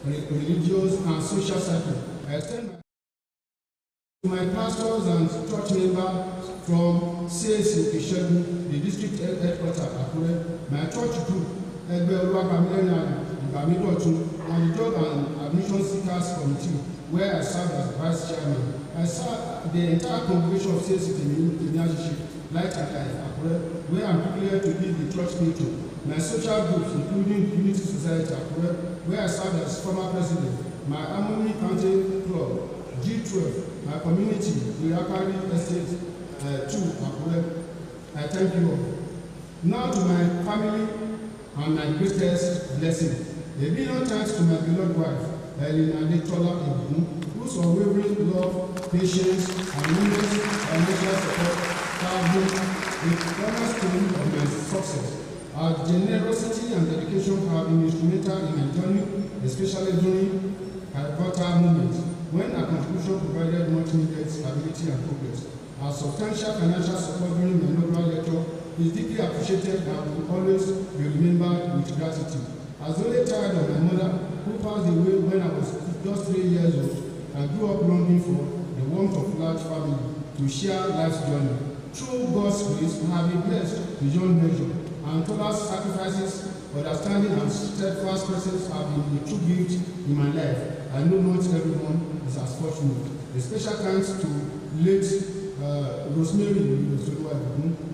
[SPEAKER 3] religious and social circle, I extend my pastors and church members from CSC Ishegun, the district headquarters Akure, my church group, Oluwafemi and the Job and Admission Seekers Committee, where I serve as vice chairman. I serve the entire congregation of CSC Inaugural, Light and Life Akure, where I'm privileged to be the church patron. My social groups, including Unity Society Akure, where I serve as former president, my Harmony County Club, G12, my community, the Akari Estate 2 Akure. I thank you all. Now to my family and my greatest blessing. A billion thanks to my beloved wife, Elena Detola Ibukun, whose unwavering love, patience, and endless financial support have been a cornerstone of my success. Our generosity and dedication have been instrumental in my journey, especially during pivotal moments when our contribution provided much needed stability and progress. Our substantial financial support during my inaugural lecture is deeply appreciated and will always be remembered with gratitude. As the only child of my mother, who passed away when I was just 3 years old, I grew up longing for the warmth of large family to share life's journey. Through God's grace, I have been blessed beyond measure, and total sacrifices, understanding, and steadfast presence have been a true gift in my life. I know not everyone is as fortunate. A special thanks to late Rosemary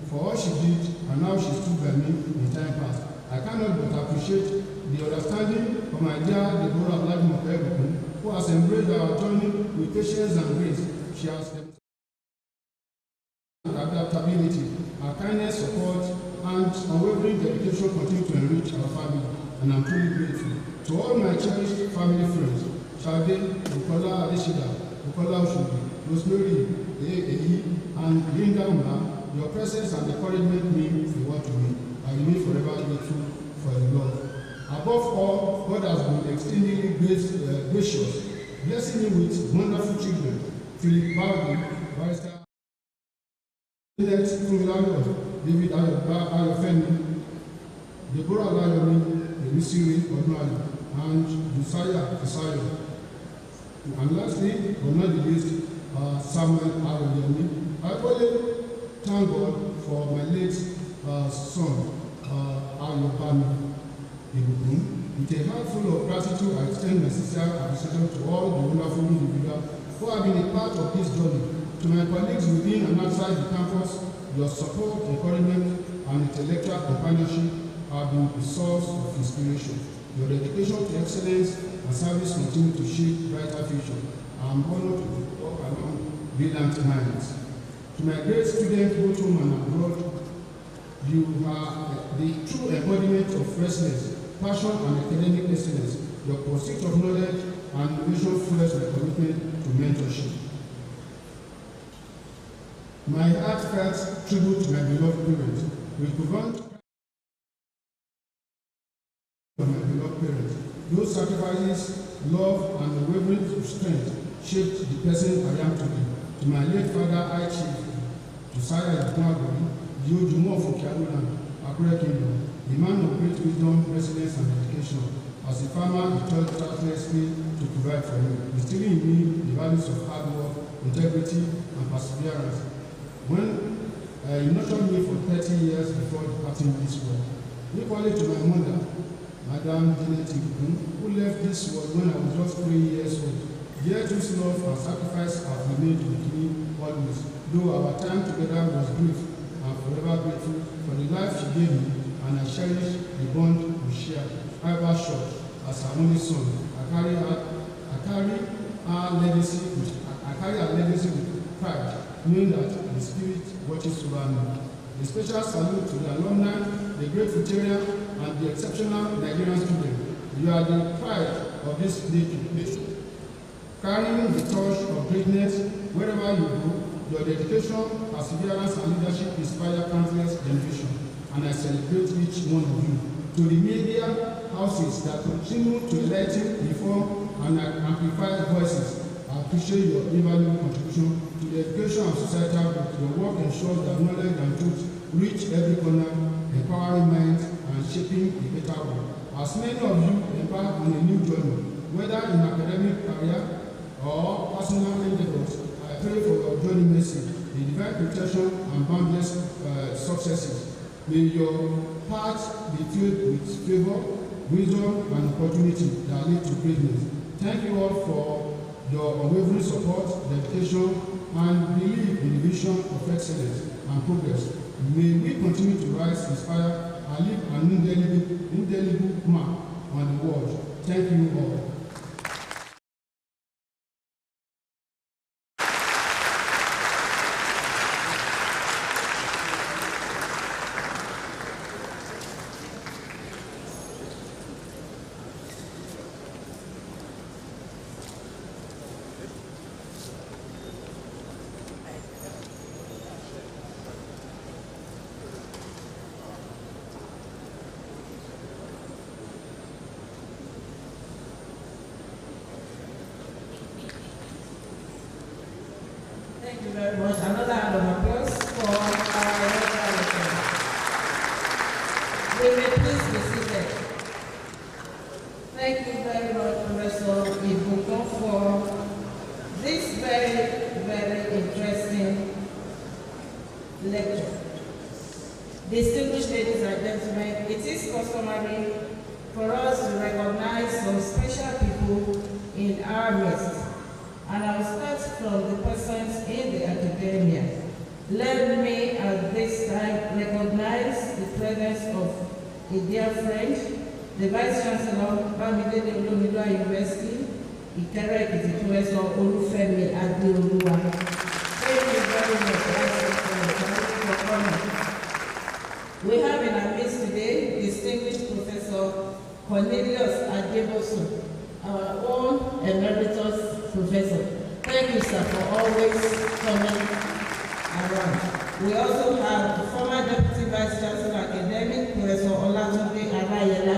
[SPEAKER 3] for all she did and how she stood by me in time past. I cannot but appreciate the understanding of my dear Deborah Ibukun, who has embraced our journey with patience and grace. She has adaptability, our kindness, support, and unwavering dedication continue to enrich our family, and I'm truly grateful. To all my cherished family friends, Shade, Bukola Adeshida, Bukola Oshobi, Rosemary, and Linda Uma, your presence and encouragement mean the world to me. I remain forever grateful for the love. Above all, God has been extremely gracious, blessing me with wonderful children. Philip Bowden, Barrister, David Biochemistry, Deborah Layomi, Emisiri Odunayo, and Josiah Fisayo. And lastly, but not the least, Samuel Aroyemi. I only thank God for my late son, Oluwafemi Ibukun. With a heart full of gratitude, I extend my sincere appreciation to all the wonderful individuals who have been a part of this journey. To my colleagues within and outside the campus, your support, encouragement, and intellectual companionship have been a source of inspiration. Your dedication to excellence and service continue to shape brighter future. I am honored to walk along brilliant minds. To my great students, both home and abroad, you are the true embodiment of resilience, passion, and academic excellence. Your pursuit of knowledge and innovation fuels my commitment to mentorship. My heartfelt tribute to my beloved parents will prevent my beloved parents. Those sacrifices, love, and unwavering strength shaped the person I am today. To my late father, I Chief Josiah Ibukun, the Ojumo of Okiarulan, Akure Kingdom, a man of great wisdom, resilience, and dedication. As a farmer, he taught tirelessly to provide for me, instilling in me the values of hard work, integrity, and perseverance. When he nurtured me for 30 years before departing this world. Equally to my mother, Madam Janet Ibukun, who left this world when I was just 3 years old. Yet whose love and sacrifice have remained with me always, though our time together was brief. I'm forever grateful for the life she gave me, and I cherish the bond we share. However short, as her only son, I carry our legacy with pride, knowing that the Spirit watches over me. A special salute to the alumni, the great Futerian, and the exceptional Nigerian students. You are the pride of this nation. carrying the torch of greatness wherever you go. Your dedication, perseverance, and leadership inspire countless generations, and I celebrate each one of you. To the media houses that continue to enlighten, inform, and amplify voices, I appreciate your invaluable contribution to the education of societal growth. Your work ensures that knowledge and truth reach every corner, empowering minds and shaping a better world. As many of you embark on a new journey, whether in academic career or personal endeavors, I pray for your journey mercy, the divine protection, and boundless successes. May your path be filled with favor, wisdom, and opportunity that lead to greatness. Thank you all for your unwavering support, dedication, and belief in the vision of excellence and progress. May we continue to rise, inspire, and leave an indelible mark on the world. Thank you all.
[SPEAKER 2] Thank you very much. Another round of applause for our lecturer. We may please be seated. Thank you very much, Professor Ibukun, for this very, very interesting lecture. Distinguished ladies and gentlemen, it is customary for us to recognize some special people in our midst. And I will start from the persons in the academia. Let me at this time recognize the presence of a dear friend, the Vice Chancellor of Biochemistry University, Ikere, Professor Oluwafemi. Thank you very much for coming. We have in our midst today distinguished Professor Cornelius Adebosu, our own emeritus professor. Thank you, sir, for always coming around. We also have the former Deputy Vice Chancellor Academic, Professor Olatunde Arayela.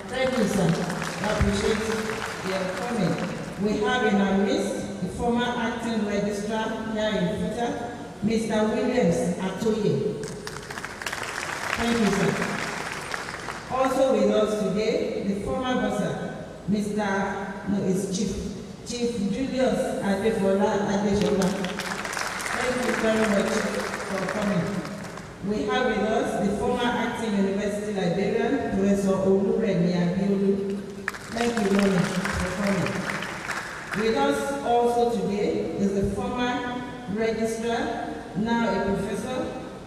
[SPEAKER 2] Thank you, sir. I appreciate your coming. We have in our midst the former Acting Registrar here in FUTA, Mr. Williams Atoye. Thank you, sir. Also with us today, the former bursar, Chief Julius Adefola Adeshola. Thank you very much for coming. We have with us the former Acting University Librarian, Professor Oluwafemi. Thank you very much for coming. With us also today is the former Registrar, now a Professor,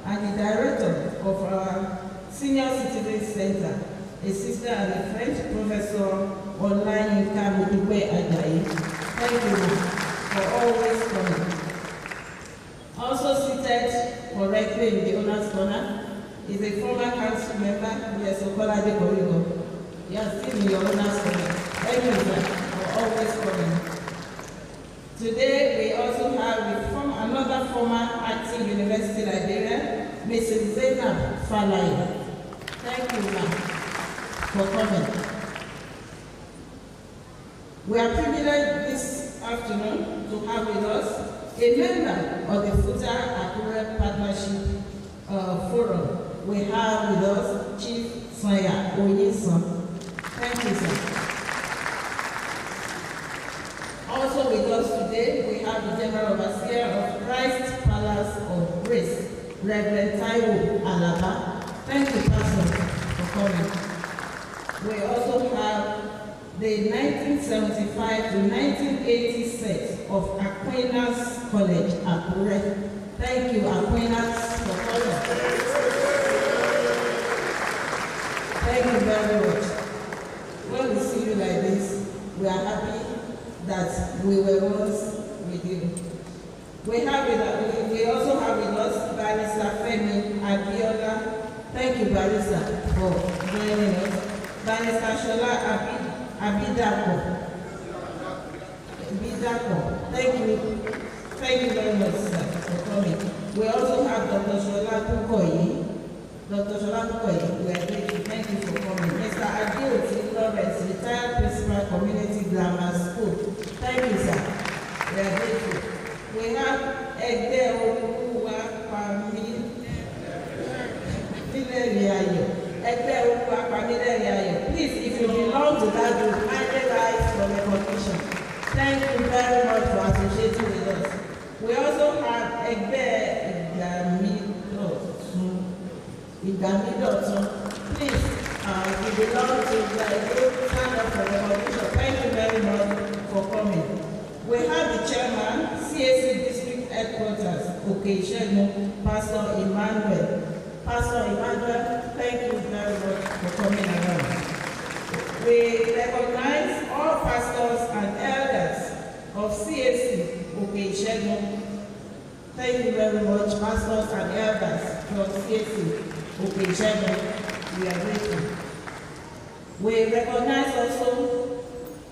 [SPEAKER 2] and the Director of our Senior Citizen Center, a sister and a friend, Professor Olayinka Modupe Ajayi. Thank you for always coming. Also seated correctly in the owner's corner is a former council member, Professor Kolade Korigo. You are still in your owner's corner. Thank you, sir, for always coming. Today we also have another former Acting University Librarian, Mrs. Zainab Falai. Thank you, ma'am, for coming. We are privileged this afternoon to have with us a member of the FUTA Akure Partnership Forum. We have with us Chief Sanya Oyinson. Thank you, sir. Also with us today, we have the General Overseer of Christ Palace of Grace, Reverend Taiwo Alaba. Thank you, Pastor, for coming. We also have the 1975 to 1980 set of Aquinas College, Akure. Thank you, Aquinas, for coming. Thank you very much. When we see you like this, we are happy that we were once with you. We also have with us Barrister Femi Abiola. Thank you, Barrister, for joining us. Barrister Shola Abidapo. Dako. Thank you very much, sir, for coming. We also have Dr. Shola Kukoyi. Dr. Shola Kukoyi, we are grateful. Thank you for coming. Mr. Antidotes, Lawrence, retired principal, Community Grammar School. Thank you, sir. We are grateful. We have Oluwafemi. Please, if you belong to that group, kindly rise for recognition. Thank you very much for associating with us. We also have Antidotes. Please, if you belong to the group, stand up for recognition. Thank you very much for coming. We have the chairman, CAC District Headquarters, Okeshenu, Pastor Emmanuel. Pastor Emmanuel, thank you very much for coming around. We recognize all pastors and elders of CAC, Okeshenu. Thank you very much, pastors and elders from CAC, Okeshenu. We are grateful. We recognize also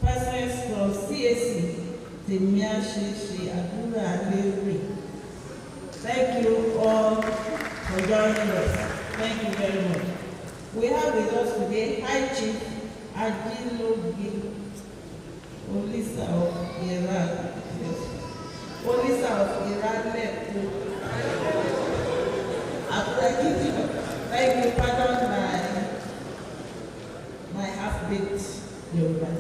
[SPEAKER 2] persons from CAC, Temiashi, Agura, and thank you all for joining us. Thank you very much. We have with us today High Chief Ajilobi Olisa of Iran. Olisa of Iran left. Thank you, pardon my half-baked Yoruba.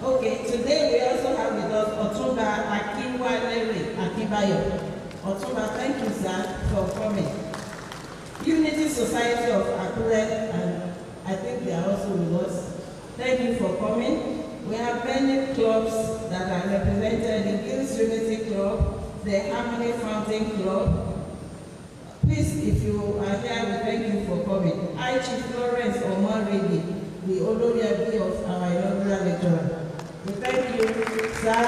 [SPEAKER 2] Okay, today we also have with us Otumba Akibayo. Otumba, thank you, sir, for coming. Unity Society of Akure, and I think they are also with us. Thank you for coming. We have many clubs that are represented: the Girls Unity Club, the Harmony Fountain Club. Please, if you are here, we thank you for coming. I, Chief Lawrence Omaredi, the Oluwafemi of our inaugural lecturer. We thank you, sir,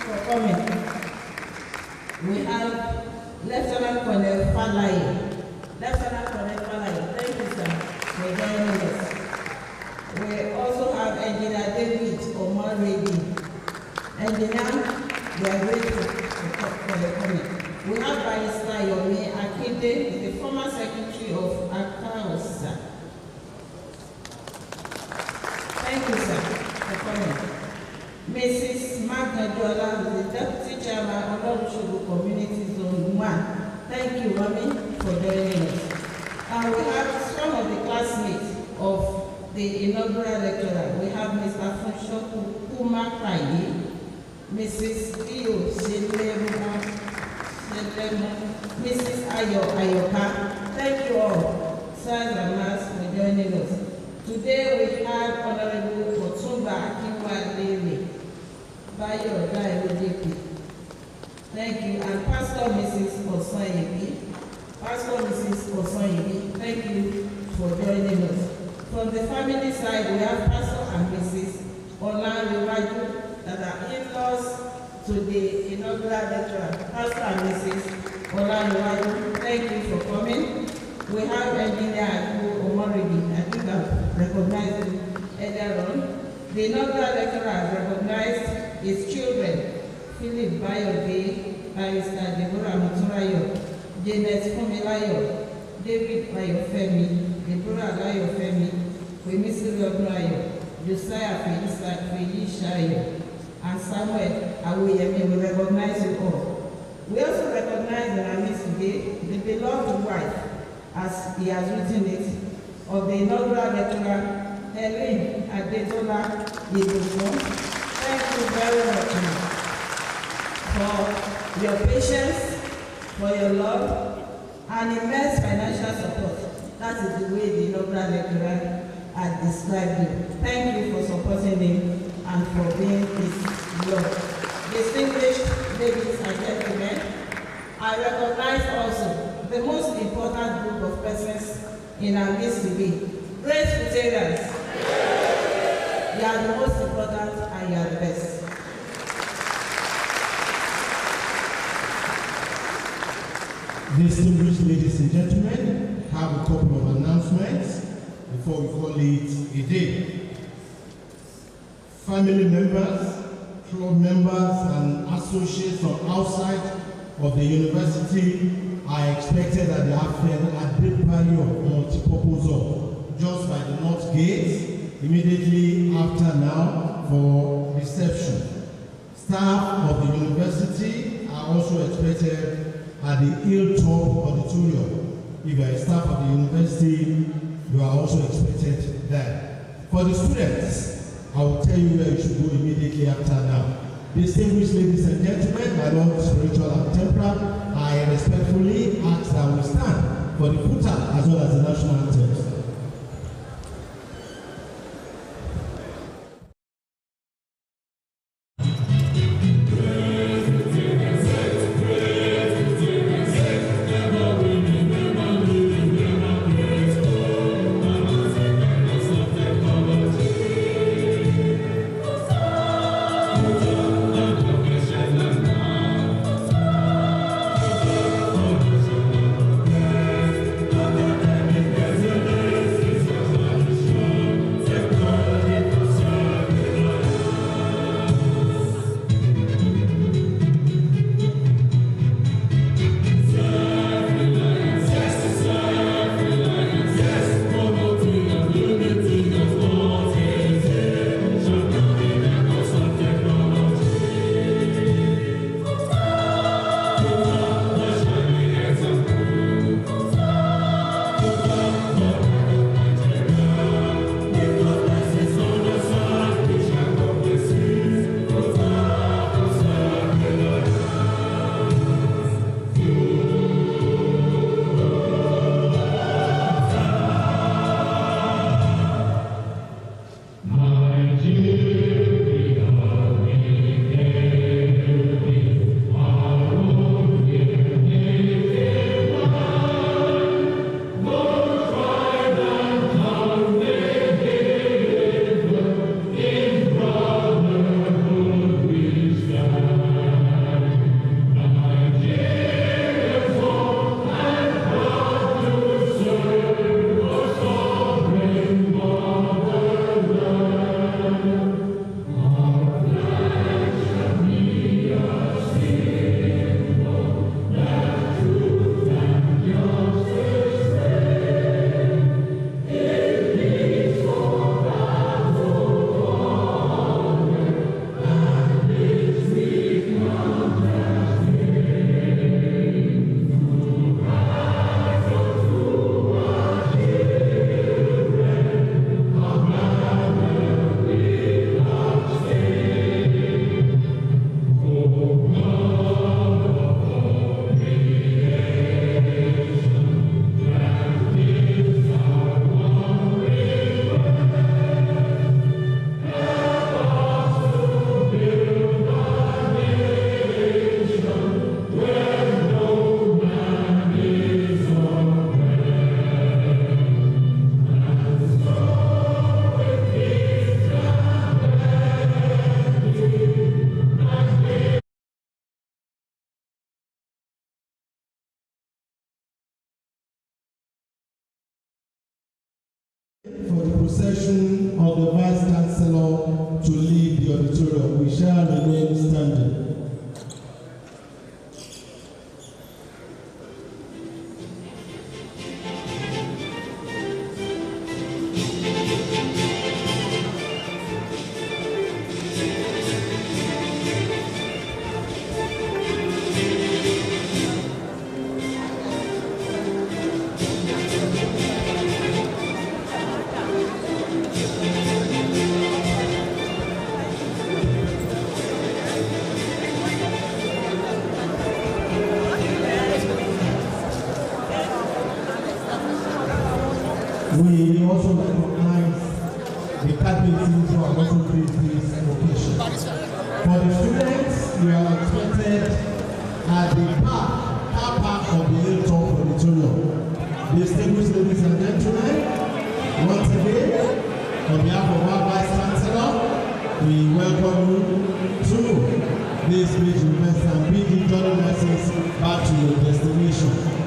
[SPEAKER 2] for coming. We have Lieutenant Colonel Falaye. Lieutenant Colonel Falaye, thank you, sir, for joining us. We also have Engineer David Omaredi. Engineer, we are grateful for your coming. We have Barrister Yomi Akinde, the former Secretary of ACAOSA. Thank you, sir, for coming. Mrs. Magna Jola, the Deputy Chairman of Oluwafemi Community Zone 1. Thank you, Mami, for joining us. And we have some of the classmates of the inaugural lecturer. We have Mr. Funsho Kumakayi, Mrs. Dio Selema, Mrs. Ayo Ayoka. Thank you all, sirs and ma'ams, for joining us. Today we have Honorable Otumba Akiwale Bayo. Thank you. And Pastor Mrs. Osanyebi. Pastor Mrs. Osanyebi, thank you for joining us. From the family side, we have Pastor and Mrs. Olaniwaju that are in-laws to the inaugural lecturer. Pastor and Mrs. Olaniwaju, thank you for coming. We have Engineer Omaredi. I think I've recognized him earlier on. The inaugural lecturer has recognized his children, Philip Bayobe, Barrister Deborah Muturayo, Janet Fumilayo, David Biochemistry, Deborah Biochemistry, Wemisi Obrayo, Josiah Felishayo, and Samuel Awoyemi. We recognize you all. We also recognize in our midst today the beloved wife, as he has written it, of the inaugural lecturer, Helen Adetola Ibukun. Thank you very much for your patience, for your love, and immense financial support. That is the way the inaugural lecturer had described you. Thank you for supporting him and for being his love. Distinguished ladies and gentlemen, I recognize also the most important group of persons in our midst today. Great Futarians. You are the most important and you are the best.
[SPEAKER 1] Distinguished ladies and gentlemen, I have a couple of announcements before we call it a day. Family members, club members and associates from outside of the university are expected at the added value of multipurpose hall just by the north gate immediately after now for reception. Staff of the university are also expected at the Hilltop Auditorium. If you are a staff of the university, you are also expected there. For the students, I will tell you where you should go immediately after now. Distinguished ladies and gentlemen, my Lord, spiritual and temporal, I respectfully ask that we stand for the futa as well as the national anthems. For the procession of the Vice Chancellor to leave the auditorium, we shall remain standing. We also recognize the captains who are also doing this occasion. For the students, we are expected at the car park of the Hilltop Auditorium. Distinguished ladies and gentlemen, once again, on behalf of our Vice Chancellor, we welcome you to this great university and bring you journey lessons back to your destination.